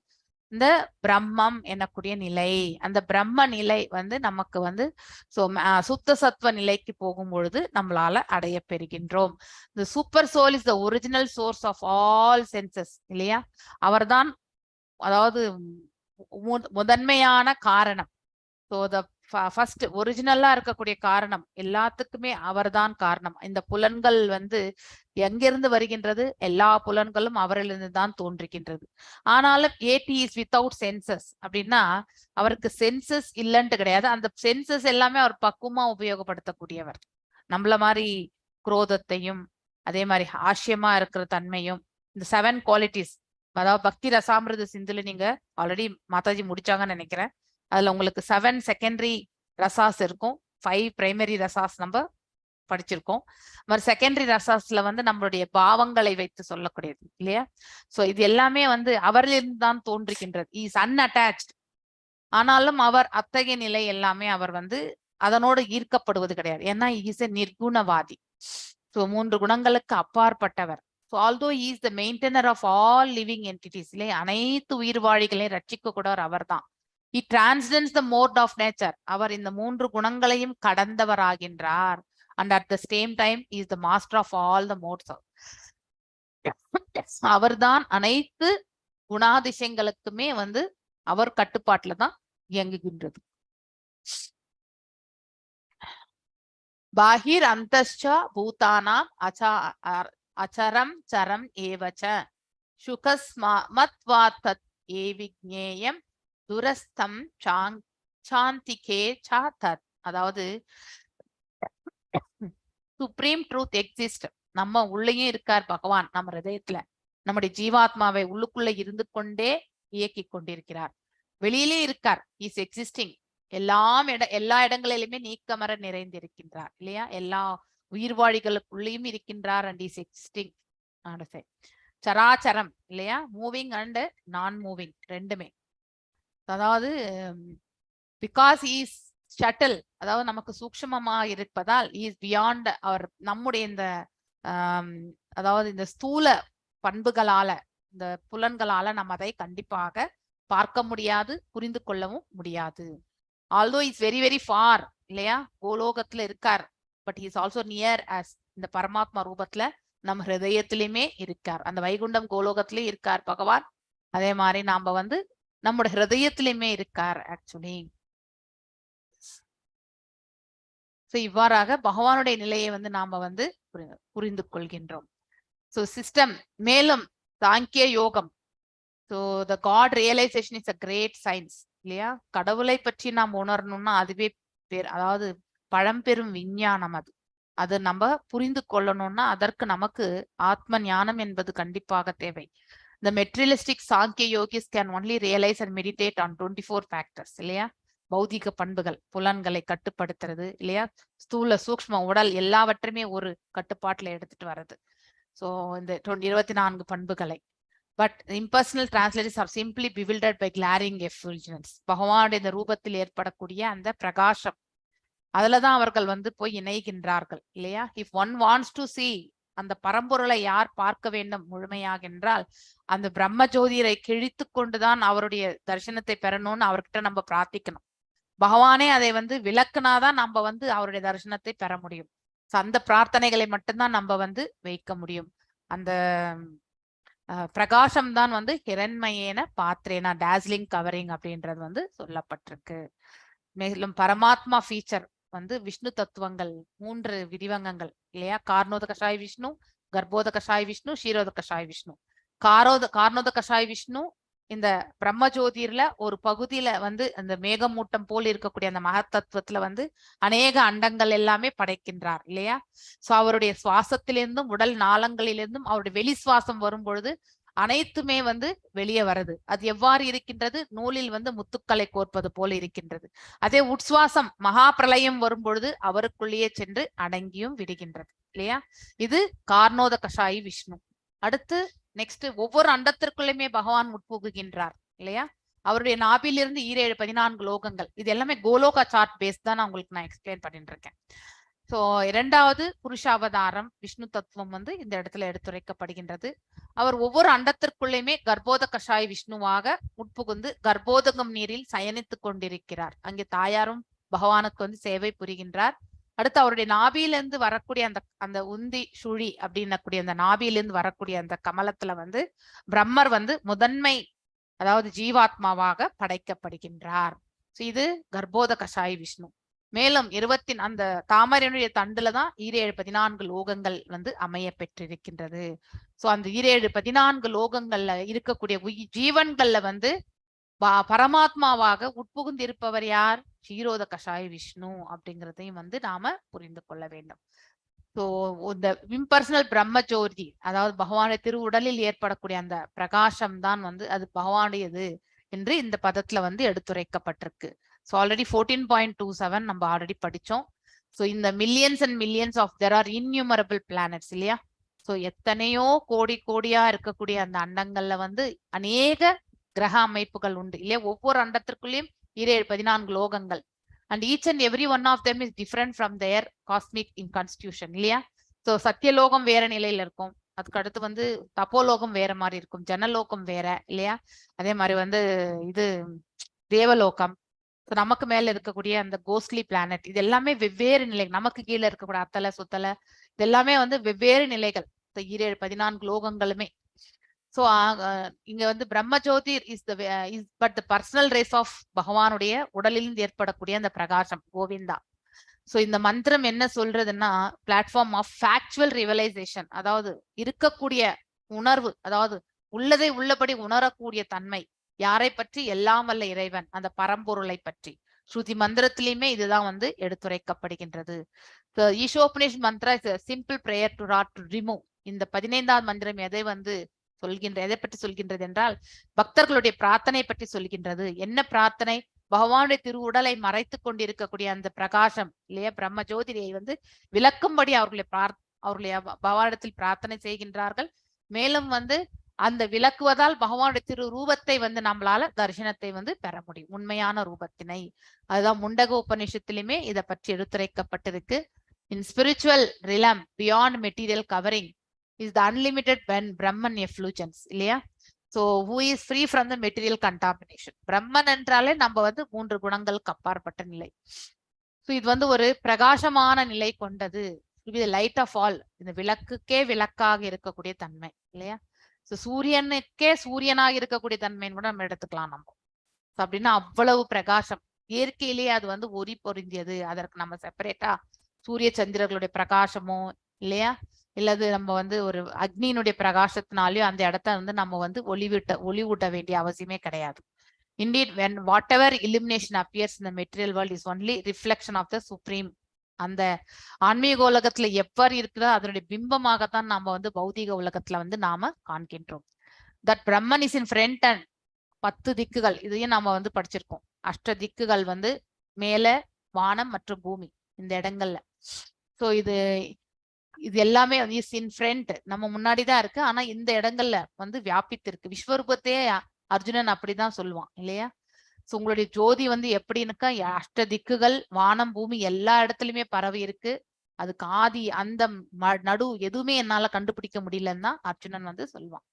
S1: இந்த பிரம்மம் என்னக்கூடிய நிலை. அந்த பிரம்ம நிலை வந்து நமக்கு வந்து சுத்த சத்துவ நிலைக்கு போகும் பொழுது நம்மளால அடைய பெறுகின்றோம். இந்த super soul is the original source of all senses இல்லையா? அவர்தான் அதாவது முதன்மையான காரணம். ஸோ த ஃபர்ஸ்ட் ஒரிஜினலா இருக்கக்கூடிய காரணம் எல்லாத்துக்குமே அவர்தான் காரணம். இந்த புலன்கள் வந்து எங்கிருந்து வருகின்றது? எல்லா புலன்களும் அவரிலிருந்து தான் தோன்றுகின்றது. ஆனாலும் ஏடி இஸ் வித்தவுட் சென்சஸ் அப்படின்னா அவருக்கு சென்சஸ் இல்லைன்ட்டு கிடையாது. அந்த சென்சஸ் எல்லாமே அவர் பக்குவமா உபயோகப்படுத்தக்கூடியவர். நம்மள மாதிரி குரோதத்தையும் அதே மாதிரி ஆசியமா இருக்கிற தன்மையும், இந்த 7 குவாலிட்டிஸ், அதாவது பக்தி ரசாமிருத சிந்துல நீங்க ஆல்ரெடி மாதாஜி முடிச்சாங்கன்னு நினைக்கிறேன். அதுல உங்களுக்கு 7 செகண்டரி ரசாஸ் இருக்கும், 5 பிரைமரி ரசாஸ் நம்ம படிச்சிருக்கோம். செகண்டரி ரசாஸ்ல வந்து நம்மளுடைய பாவங்களை வைத்து சொல்லக்கூடியது இல்லையா? சோ இது எல்லாமே வந்து அவரிலிருந்து தான் தோன்றுகின்றது. இஸ் அன்அட்டாச்ட். ஆனாலும் அவர் அத்தகைய நிலை எல்லாமே அவர் வந்து அதனோடு ஈர்க்கப்படுவது கிடையாது. ஏன்னா இஸ் எ நிர்குணவாதி. சோ 3 குணங்களுக்கு அப்பாற்பட்டவர். So although he is the maintainer of all living entities, இல்லையா? அனைத்து உயிர்வாழிகளையும் ரட்சிக்க கூட அவர் தான். He transcends the mode of nature. அவர் இந்த 3 குணங்களையும் கடந்தவராகின்றார். And at the same time he is the master of all the modes. அவர்தான் அனைத்து குணாதிசயங்களுக்குமே வந்து அவர் கட்டுப்பாட்டுல தான் இயங்குகின்றது. பாஹிர் அந்தஸ்ச பூதானாம் அச்சரம் சரம் ஏவச்ச சுகஸ்மத்வாத் தத் ஏவிக்ஞேயம் துரஸ்தம் சாந்திகே ச தத். அதாவது சுப்ரீம் ட்ரூத் எக்ஸிஸ்ட். நம்ம உள்ளேயும் இருக்கார் பகவான், நம்ம ஹிருதயத்துல நம்முடைய ஜீவாத்மாவை உள்ளுக்குள்ள இருந்து கொண்டே இயக்கி கொண்டிருக்கிறார். வெளியிலே இருக்கார், இஸ் எக்ஸிஸ்டிங். எல்லா இடங்களிலுமே நீக்கமர நிறைந்திருக்கின்றார் இல்லையா? எல்லா உயிர்வாழிகளுக்குள்ளேயும் இருக்கின்றார். And is existing. சராச்சரம் இல்லையா? மூவிங் அண்ட் நான் மூவிங் ரெண்டுமே. அதாவது பிகாஸ் இஸ் ஷட்டில், அதாவது நமக்கு சூக்ஷ்மமா இருப்பதால் இஸ் பியாண்ட் அவர் நம்முடைய இந்த அதாவது இந்த ஸ்தூல பண்புகளால, இந்த புலன்களால நம்ம அதை கண்டிப்பாக பார்க்க முடியாது, புரிந்து கொள்ளவும் முடியாது. Although is very very far இல்லையா, கோலோகத்துல இருக்கார், but is also near as, இந்த பரமாத்மா ரூபத்துல நம்ம ஹிருதயத்திலுமே இருக்கார். அந்த வைகுண்டம் கோலோகத்திலே இருக்கார் பகவான், அதே மாதிரி நாம வந்து நம்முடைய ஹிருதயத்திலுமே இருக்கார் ஆக்சுவலி. இவ்வாறாக பகவானுடைய நிலையை வந்து நாம வந்து புரிந்து கொள்கின்றோம். சிஸ்டம் மேலும் சாங்கிய யோகம், the God realization is a great science இல்லையா. கடவுளை பற்றி நாம் உணரணும்னா அதுவே அதாவது பழம்பெரும் விஞ்ஞானம். அது நம்ம புரிந்து கொள்ளணும்னா அதற்கு நமக்கு ஆத்ம ஞானம் என்பது கண்டிப்பாக தேவை. The materialistic Sankhya yogis can only realize and meditate on 24 factors இல்லையா. பௌதிக பண்புகள், புலன்களை கட்டுப்படுத்துறது இல்லையா, ஸ்தூல சூக்ஷ்ம உடல் எல்லாவற்றுமே ஒரு கட்டுப்பாட்டுல எடுத்துட்டு வர்றது. இந்த 24 பண்புகளை. But impersonal translators are simply bewildered by glaring effulgence. பகவானுடைய இந்த ரூபத்தில் ஏற்படக்கூடிய அந்த பிரகாசம், அதுலதான் அவர்கள் வந்து போய் இணைகின்றார்கள் இல்லையா. If one wants to see, அந்த பரம்பொருளை யார் பார்க்க வேண்டும் முழுமையாக என்றால் அந்த பிரம்ம ஜோதியரை கிழித்து கொண்டுதான் அவருடைய தரிசனத்தை பெறணும்னு அவர்கிட்ட நம்ம பிரார்த்திக்கணும். பகவானே அதை வந்து விளக்குனாதான் நம்ம வந்து அவருடைய தரிசனத்தை பெற முடியும். அந்த பிரார்த்தனைகளை மட்டும்தான் நம்ம வந்து வைக்க முடியும். அந்த பிரகாசம் தான் வந்து ஹிரண்மயேன பாத்திரேனா, டாஸ்லிங் கவரிங் அப்படின்றது வந்து சொல்லப்பட்டிருக்கு. மேலும் பரமாத்மா ஃபீச்சர் வந்து விஷ்ணு தத்துவங்கள் 3 விரிவங்கங்கள் இல்லையா. கார்ணோத கஷாய் விஷ்ணு, கர்ப்போத கஷாய் விஷ்ணு, ஷீரோத கஷாய் விஷ்ணு. கார்ணோத கஷாய் விஷ்ணு இந்த பிரம்ம ஜோதிர்ல ஒரு பகுதியில வந்து அந்த மேகமூட்டம் போல் இருக்கக்கூடிய அந்த மகத்தத்துவத்துல வந்து அநேக அண்டங்கள் எல்லாமே படைக்கின்றார் இல்லையா. அவருடைய சுவாசத்திலிருந்தும் உடல் நாளங்களிலிருந்தும் அவருடைய வெளி சுவாசம் வரும் பொழுது அனைத்துமே வந்து வெளியே வருது. அது எவ்வாறு இருக்கின்றது, நூலில் வந்து முத்துக்களை கோர்ப்பது போல இருக்கின்றது. அதே உட்சுவாசம் மகா பிரளயம் வரும் பொழுது அவருக்குள்ளேயே சென்று அடங்கியும் விடுகின்றது இல்லையா. இது கார்ணோத கஷாயி விஷ்ணு. அடுத்து நெக்ஸ்ட், ஒவ்வொரு அண்டத்திற்குள்ளேயுமே பகவான் உட்புகுகின்றார் இல்லையா. அவருடைய நாபிலிருந்து 14 லோகங்கள். இது எல்லாமே கோலோகா சார்ட் பேஸ் தான் நான் உங்களுக்கு எக்ஸ்பிளைன் பண்ணிட்டு இருக்கேன். இரண்டாவது புருஷாவதாரம் விஷ்ணு தத்துவம் வந்து இந்த இடத்துல எடுத்துரைக்கப்படுகின்றது. அவர் ஒவ்வொரு அண்டத்திற்குள்ளேயுமே கர்ப்போத கஷாய் விஷ்ணுவாக உட்புகுந்து கர்ப்போதகம் நீரில் சயனித்துக் கொண்டிருக்கிறார். அங்கே தாயாரும் பகவானுக்கு வந்து சேவை புரிகின்றார். அடுத்து அவருடைய நாபியிலிருந்து வரக்கூடிய அந்த உந்தி சுழி அப்படின்னக்கூடிய அந்த நாபியிலிருந்து வரக்கூடிய அந்த கமலத்துல வந்து பிரம்மர் வந்து முதன்மை, அதாவது ஜீவாத்மாவாக படைக்கப்படுகின்றார். இது கர்ப்போத கஷாய் விஷ்ணு. மேலும் அந்த தாமரையினுடைய தண்டுலதான் 14 லோகங்கள் வந்து அமைய பெற்றிருக்கின்றது. அந்த 14 லோகங்கள்ல இருக்கக்கூடிய ஜீவன்கள்ல வந்து பரமாத்மாவாக உட்புகுந்து இருப்பவர் யார், ஷீரோத கஷாய் விஷ்ணு அப்படிங்கிறதையும் வந்து நாம புரிந்து கொள்ள வேண்டும். இந்த இம்பர்சனல் பிரம்ம ஜோதி, அதாவது பகவானுடைய திருவுடலில் ஏற்படக்கூடிய அந்த பிரகாசம் தான் வந்து அது பகவானுடையது என்று இந்த பதத்துல வந்து எடுத்துரைக்கப்பட்டிருக்கு. ஆல்ரெடி 14.27 நம்ம ஆல்ரெடி படிச்சோம். இந்த millions and millions of there are innumerable planets இல்லையா. எத்தனையோ கோடி கோடியா இருக்கக்கூடிய அந்த அண்டங்கள்ல வந்து அநேக கிரக அமைப்புகள் உண்டு இல்லையா. ஒவ்வொரு அண்டத்திற்குள்ளேயும் 14 லோகங்கள். And each and every one of them is different from their cosmic in constitution இல்லையா. சத்தியலோகம் வேற நிலையில இருக்கும், அதுக்கு அடுத்து வந்து தப்போலோகம் வேற மாதிரி இருக்கும், ஜனலோகம் வேற இல்லையா. அதே மாதிரி வந்து இது தேவலோகம், நமக்கு மேல இருக்கக்கூடிய அந்த கோஸ்ட்லி பிளானட், இது எல்லாமே வெவ்வேறு நிலைகள். நமக்கு கீழே இருக்கக்கூடிய அத்தலை சுத்தலை இது எல்லாமே வந்து வெவ்வேறு நிலைகள். 14 லோகங்களுமே. இங்க வந்து பிரம்ம ஜோதி is but the personal rays of பகவானுடைய உடலிலிருந்து ஏற்படக்கூடிய அந்த பிரகாசம் கோவிந்தா. இந்த மந்திரம் என்ன சொல்றதுன்னா, பிளாட்ஃபார்ம் ஆஃப் ஃபேக்சுவல் ரிவலைசேஷன், அதாவது இருக்கக்கூடிய உணர்வு, அதாவது உள்ளதை உள்ளபடி உணரக்கூடிய தன்மை. யாரை பற்றி, எல்லாம் வல்ல இறைவன், அந்த பரம்பொருளை பற்றி. ஸ்ருதி மந்திரத்திலையுமே இதுதான் வந்து எடுத்துரைக்கப்படுகின்றது. ஈஷோபனிஷ் மந்திரா is a simple prayer to remove. இந்த 15வது மந்திரம் எதை பற்றி சொல்கின்றது என்றால் பக்தர்களுடைய பிரார்த்தனை பற்றி சொல்கின்றது. என்ன பிரார்த்தனை, பகவானுடைய திரு உடலை மறைத்து கொண்டிருக்கக்கூடிய அந்த பிரகாசம் இல்லையா, பிரம்ம ஜோதியை வந்து விளக்கும்படி அவர்களுடைய பகவானிடத்தில் பிரார்த்தனை செய்கின்றார்கள். மேலும் வந்து அந்த விளக்குவதால் பகவானுடைய திரு ரூபத்தை வந்து நம்மளால தரிசனத்தை வந்து பெற முடியும், உண்மையான ரூபத்தினை. அதுதான் முண்டக உபநிஷத்திலுமே இதை பற்றி எடுத்துரைக்கப்பட்டிருக்கு. In spiritual realm beyond material covering, is the unlimited Brahman effulgence இல்லையா? So who is free from the material contamination. பிரம்மன் என்றாலே நம்ம வந்து 3 குணங்களுக்கு அப்பாற்பட்ட நிலை. ஸோ இது வந்து ஒரு பிரகாசமான நிலை கொண்டது. லைட் ஆஃப் ஆல், இந்த விளக்குக்கே விளக்காக இருக்கக்கூடிய தன்மை இல்லையா? ஸோ சூரியனுக்கே சூரியனாக இருக்கக்கூடிய தன்மைன்னு கூட நம்ம எடுத்துக்கலாம் நம்ம. அப்படின்னா அவ்வளவு பிரகாசம். இயற்கையிலேயே அது வந்து ஒளி பொருந்தியது. அதற்கு நம்ம செப்பரேட்டா சூரிய சந்திரர்களுடைய பிரகாசமோ இல்லையா, இல்லது நம்ம வந்து ஒரு அக்னியினுடைய பிரகாசத்தினாலயோ அந்த இடத்த வந்து நம்ம வந்து ஒளி ஊட்ட வேண்டிய அவசியமே கிடையாது. Indeed, when whatever illumination appears in the material world is only reflection of the supreme. அந்த ஆன்மீக உலகத்துல எவ்வாறு இருக்குதோ அதனுடைய பிம்பமாகத்தான் நாம வந்து பௌதிக உலகத்துல வந்து நாம காண்கின்றோம். That Brahman is in front and 10 திக்குகள், இதையும் நாம வந்து படிச்சிருக்கோம். அஷ்ட திக்குகள் வந்து மேல, வானம் மற்றும் பூமி, இந்த இடங்கள்ல. சோ இது எல்லாமே இஸ் இன் ஃப்ரண்ட், நம்ம முன்னாடிதான் இருக்கு. ஆனா இந்த இடங்கள்ல வந்து வியாபித்திருக்கு. விஸ்வரூபத்தையே அர்ஜுனன் அப்படிதான் சொல்லுவான் இல்லையா? சோ உங்களுடைய ஜோதி வந்து எப்படின்னாக்கா அஷ்ட திக்குகள், வானம், பூமி எல்லா இடத்துலயுமே பரவி இருக்கு. அதுக்கு ஆதி அந்த நடு எதுவுமே என்னால கண்டுபிடிக்க முடியலன்னு தான் அர்ஜுனன் வந்து சொல்லுவான்.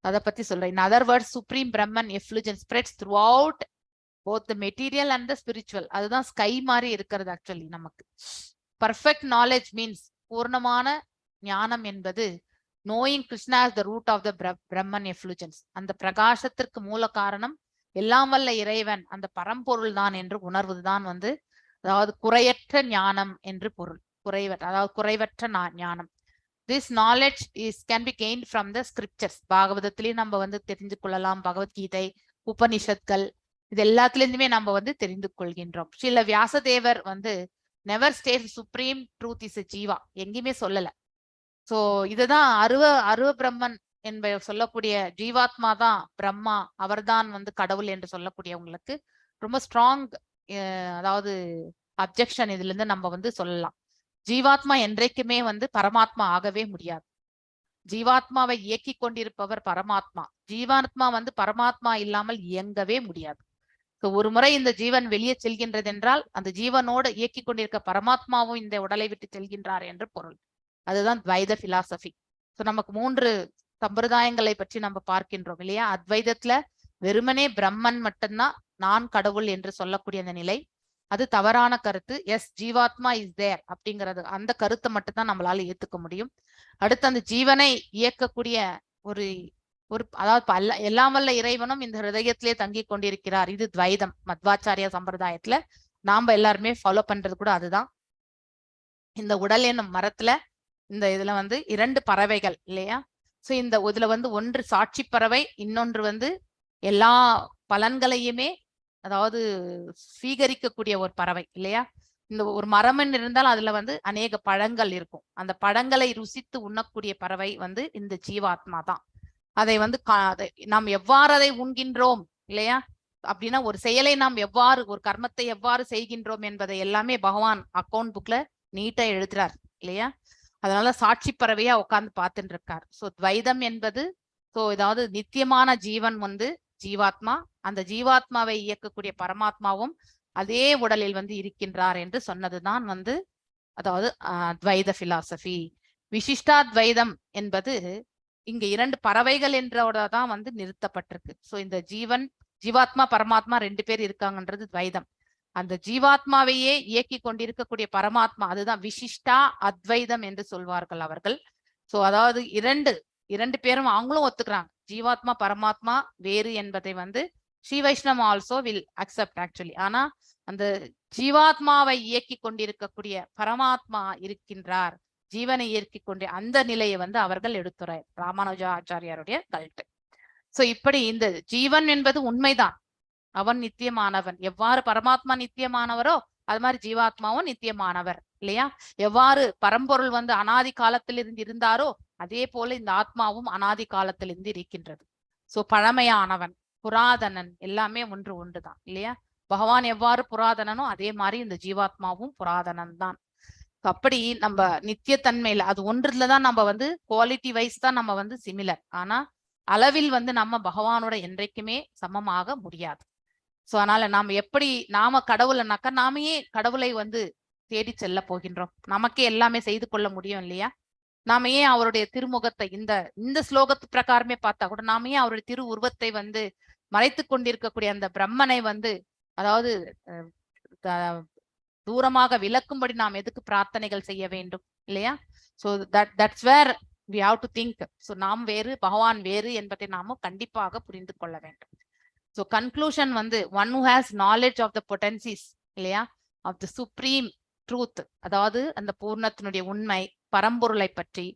S1: அதை பத்தி சொல்றேன். In other words, supreme Brahman effulgence spreads throughout both the material and the spiritual. அதுதான் ஸ்கை மாதிரி இருக்கிறது ஆக்சுவலி நமக்கு. Perfect knowledge means பூர்ணமான ஞானம் என்பது knowing Krishna as the root of the Brahman effulgence. அந்த பிரகாசத்திற்கு மூல காரணம் எல்லாம் வல்ல இறைவன், அந்த பரம்பொருள் தான் என்று உணர்வதுதான் வந்து அதாவது குறையற்ற ஞானம் என்று பொருள். அதாவது குறைவற்ற ஞானம். This knowledge can be gained from the scriptures. பாகவதத்திலேயும் நம்ம வந்து தெரிந்து கொள்ளலாம். பகவத்கீதை, உபனிஷத்கள், இது எல்லாத்துலேருந்துமே நம்ம வந்து தெரிந்து கொள்கின்றோம். ஸ்ரீல வியாசதேவர் வந்து never states supreme truth is a Jeeva, எங்கேயுமே சொல்லல. சோ இதுதான் அருவ பிரம்மன் என்ப சொல்லக்கூடிய ஜீவாத்மா தான் பிரம்மா, அவர்தான் வந்து கடவுள் என்று சொல்லக்கூடியவங்களுக்கு ரொம்ப ஸ்ட்ராங் அதாவது அப்ஜெக்ஷன் இதுல இருந்து நம்ம வந்து சொல்லலாம். ஜீவாத்மா என்றைக்குமே வந்து பரமாத்மா ஆகவே முடியாது. ஜீவாத்மாவை இயக்கி கொண்டிருப்பவர் பரமாத்மா. ஜீவாத்மா வந்து பரமாத்மா இல்லாமல் இயங்கவே முடியாது. ஒரு முறை இந்த ஜீவன் வெளியே செல்கின்றது என்றால் அந்த ஜீவனோடு இயக்கி கொண்டிருக்க பரமாத்மாவும் இந்த உடலை விட்டு செல்கின்றார் என்று பொருள். அதுதான் துவைத பிலாசபி. ஸோ நமக்கு 3 சம்பிரதாயங்களை பற்றி நம்ம பார்க்கின்றோம் இல்லையா? அத்வைதத்துல வெறுமனே பிரம்மன் மட்டும்தான் நான் கடவுள் என்று சொல்லக்கூடிய அந்த நிலை, அது தவறான கருத்து. எஸ், ஜீவாத்மா இஸ் தேர் அப்படிங்கிறது, அந்த கருத்தை மட்டும்தான் நம்மளால ஏத்துக்க முடியும். அடுத்து அந்த ஜீவனை இயக்கக்கூடிய ஒரு அதாவது எல்லாம் வல்ல இறைவனும் இந்த ஹிருதயத்திலே தங்கி கொண்டிருக்கிறார். இது துவைதம். மத்வாச்சாரிய சம்பிரதாயத்துல நாம எல்லாருமே ஃபாலோ பண்றது கூட அதுதான். இந்த உடல் என்னும் மரத்துல இந்த இதுல வந்து 2 பறவைகள் இல்லையா? சோ இந்த இதுல வந்து ஒன்று சாட்சி பறவை, இன்னொன்று வந்து எல்லா பலன்களையுமே அதாவது ஸ்வீகரிக்கக்கூடிய ஒரு பறவை இல்லையா? இந்த ஒரு மரமன் இருந்தால் அதுல வந்து அநேக பழங்கள் இருக்கும். அந்த பழங்களை ருசித்து உண்ணக்கூடிய பறவை வந்து இந்த ஜீவாத்மா தான். அதை வந்து நாம் எவ்வாறு அதை உண்கின்றோம் இல்லையா அப்படின்னா, ஒரு செயலை நாம் எவ்வாறு, ஒரு கர்மத்தை எவ்வாறு செய்கின்றோம் என்பதை எல்லாமே பகவான் அக்கௌண்ட் புக்ல நீட்டா எழுதுறார் இல்லையா? அதனால சாட்சி பறவையா உட்கார்ந்து பார்த்துட்டு இருக்கார். சோ துவைதம் என்பது ஏதாவது நித்தியமான ஜீவன் வந்து ஜீவாத்மா, அந்த ஜீவாத்மாவை இயக்கக்கூடிய பரமாத்மாவும் அதே உடலில் வந்து இருக்கின்றார் என்று சொன்னதுதான் வந்து அதாவது துவைத பிலாசபி. விசிஷ்டாத்வைதம் என்பது இங்க 2 பறவைகள் என்றோட தான் வந்து நிறுத்தப்பட்டிருக்கு. சோ இந்த ஜீவாத்மா பரமாத்மா 2 பேர் இருக்காங்கன்றது துவைதம். அந்த ஜீவாத்மாவையே இயக்கி கொண்டிருக்கக்கூடிய பரமாத்மா, அதுதான் விசிஷ்டா அத்வைதம் என்று சொல்வார்கள் அவர்கள். சோ அதாவது 2 பேரும் அவங்களும் ஒத்துக்கிறாங்க, ஜீவாத்மா பரமாத்மா வேறு என்பதை வந்து Sri Vaishnav also will accept actually. ஆனா அந்த ஜீவாத்மாவை இயக்கி கொண்டிருக்கக்கூடிய பரமாத்மா இருக்கின்றார், ஜீவனை இயக்கி கொண்டே அந்த நிலையை வந்து அவர்கள் எடுத்துறார், ராமானுஜா ஆச்சாரியாருடைய கல்ட்டு. சோ இப்படி இந்த ஜீவன் என்பது உண்மைதான், அவன் நித்தியமானவன். எவ்வாறு பரமாத்மா நித்தியமானவரோ அது மாதிரி ஜீவாத்மாவும் நித்தியமானவர் இல்லையா? எவ்வாறு பரம்பொருள் வந்து அனாதி காலத்திலிருந்து இருந்தாரோ அதே போல இந்த ஆத்மாவும் அனாதி காலத்திலிருந்து இருக்கின்றது. சோ பழமையானவன், புராதனன், எல்லாமே ஒன்றுதான் இல்லையா? பகவான் எவ்வாறு புராதனனோ அதே மாதிரி இந்த ஜீவாத்மாவும் புராதனன் தான். அப்படி நம்ம நித்தியத்தன்மையில அது ஒன்றுலதான் நம்ம வந்து குவாலிட்டி வைஸ் தான் நம்ம வந்து சிமிலர். ஆனா அளவில் வந்து நம்ம பகவானோட என்றைக்குமே சமமாக முடியாது. சோ அதனால நாம கடவுளைனாக்கா நாமையே கடவுளை வந்து தேடி செல்ல போகின்றோம். நமக்கே எல்லாமே செய்து கொள்ள முடியும் இல்லையா? நாம ஏன் அவருடைய திருமுகத்தை இந்த ஸ்லோகத்து பிரகாரமே பார்த்தா கூட நாம ஏன் அவருடைய திரு உருவத்தை வந்து மறைத்து கொண்டிருக்கக்கூடிய அந்த பிரம்மனை வந்து அதாவது தூரமாக விளக்கும்படி நாம் எதுக்கு பிரார்த்தனைகள் செய்ய வேண்டும் இல்லையா? So that's where we have to think. So நாம் வேறு பகவான் வேறு என்பதை நாம கண்டிப்பாக புரிந்து கொள்ள வேண்டும். So conclusion வந்து one who has knowledge of the potencies இல்லையா, of the supreme truth, அதாவது அந்த பூர்ணத்தினுடைய உண்மை பரம்பொருளை பற்றி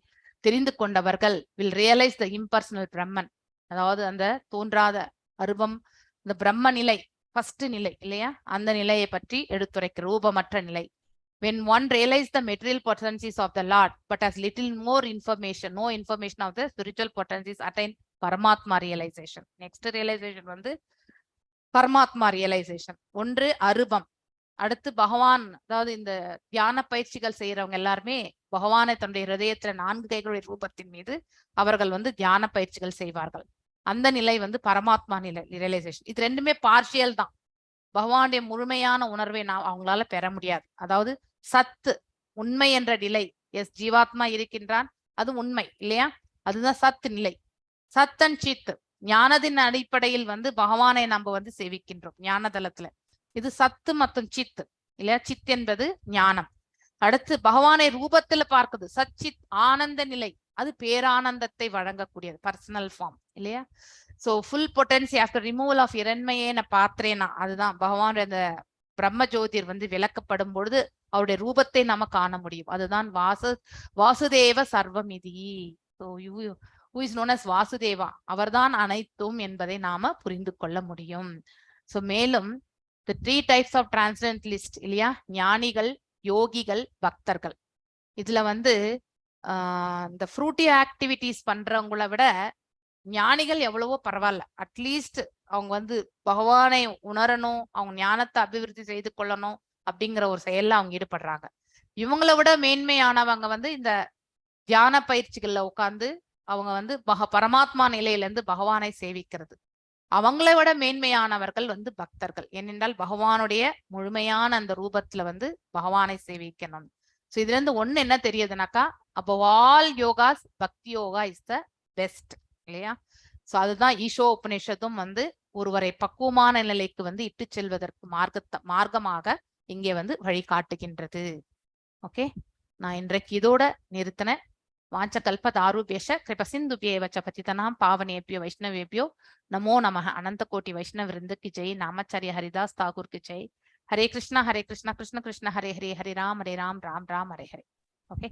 S1: தெரிந்து கொண்டவர்கள் will realize the impersonal Brahman, அதாவது அந்த தோன்றாத அருவம், இந்த பிரம்ம நிலை ஃபர்ஸ்ட் நிலை இல்லையா, அந்த நிலையை பற்றி எடுத்துரைக்க ரூபமற்ற நிலை. When one realizes the material potencies of the Lord but has little more information, no information of the spiritual potencies, attain Paramatma realization. Next realization வந்து பரமாத்மா ரியலைசேஷன். ஒன்று அருவம், அடுத்து பகவான், அதாவது இந்த தியான பயிற்சிகள் செய்யறவங்க எல்லாருமே பகவானை தன்னுடைய ஹிருதயத்துல 4 கைகளுடைய ரூபத்தின் மீது அவர்கள் வந்து தியான பயிற்சிகள் செய்வார்கள். அந்த நிலை வந்து பரமாத்மா நிலை ரியலைசேஷன். இது ரெண்டுமே பார்ஷியல் தான். பகவானுடைய முழுமையான உணர்வை அவங்களால பெற முடியாது. அதாவது சத்து உண்மை என்ற நிலை, எஸ் ஜீவாத்மா இருக்கின்றான், அது உண்மை இல்லையா, அதுதான் சத்து நிலை. சத் அண்ட் சித் ஞானத்தின் அடிப்படையில் வந்து பகவானை நம்ம வந்து சேவிக்கின்றோம் ஞானதலத்துல. இது சத்து மற்றும் சித் இல்லையா, சித் என்பது ஞானம். அடுத்து பகவானை ரூபத்துல பார்க்குது சச்சித் ஆனந்த நிலை, அது பேரானந்தத்தை வழங்கக்கூடியது பர்சனல் ஃபார்ம் இல்லையா. So full potency after removal of இரண்மையே நான் பார்த்தேனா, அதுதான் பகவானுடைய அந்த பிரம்ம ஜோதிர் வந்து விளக்கப்படும் பொழுது அவருடைய ரூபத்தை நாம காண முடியும். அதுதான் வாசுதேவ சர்வமிதி. So who is known as Vasudeva, அவர்தான் அனைத்தும் என்பதை நாம புரிந்து கொள்ள முடியும். ஸோ மேலும் the 3 types of transcendentalist இல்லையா, ஞானிகள், யோகிகள், பக்தர்கள். இதுல வந்து இந்த ஃப்ரூட்டி ஆக்டிவிட்டிஸ் பண்றவங்கள விட ஞானிகள் எவ்வளவோ பரவாயில்ல. அட்லீஸ்ட் அவங்க வந்து பகவானை உணரணும், அவங்க ஞானத்தை அபிவிருத்தி செய்து கொள்ளணும் அப்படிங்கிற ஒரு செயல்ல அவங்க ஈடுபடுறாங்க. இவங்களை விட மேன்மையானவங்க வந்து இந்த தியான பயிற்சிகள்ல உட்கார்ந்து அவங்க வந்து பரமாத்மா நிலையில இருந்து பகவானை சேவிக்கிறது. அவங்களை விட மேன்மையானவர்கள் வந்து பக்தர்கள். ஏனென்றால் பகவானுடைய முழுமையான அந்த ரூபத்துல வந்து பகவானை சேவிக்கணும். ஸோ இதுல இருந்து ஒண்ணு என்ன தெரியுதுனாக்கா, above all yogas பக்தி யோகா இஸ் த பெஸ்ட் இல்லையா. சோ அதுதான் ஈஷோ உபநிஷத்தும் வந்து ஒருவரை பக்குவமான நிலைக்கு வந்து இட்டு செல்வதற்கு மார்க்கமாக இங்கே வந்து வழிகாட்டுகின்றது. ஓகே, நான் இன்றைக்கு இதோட நிறுத்தினேன். வாஞ்ச கல்பதாருபேஷ கிருப சிந்துபியேவ ச பதிதனாம் பாவனேபியோ வைஷ்ணவேபியோ நமோ நமः. அனந்த கோட்டி வைஷ்ணவ விருந்துக்கு ஜெய். நாமச்சாரிய ஹரிதாஸ் தாகூருக்கு ஜெய். ஹரே கிருஷ்ணா கிருஷ்ண கிருஷ்ண ஹரே ஹரே, ஹரே ராம் ராம் ராம் ஹரே ஹரே. ஓகே.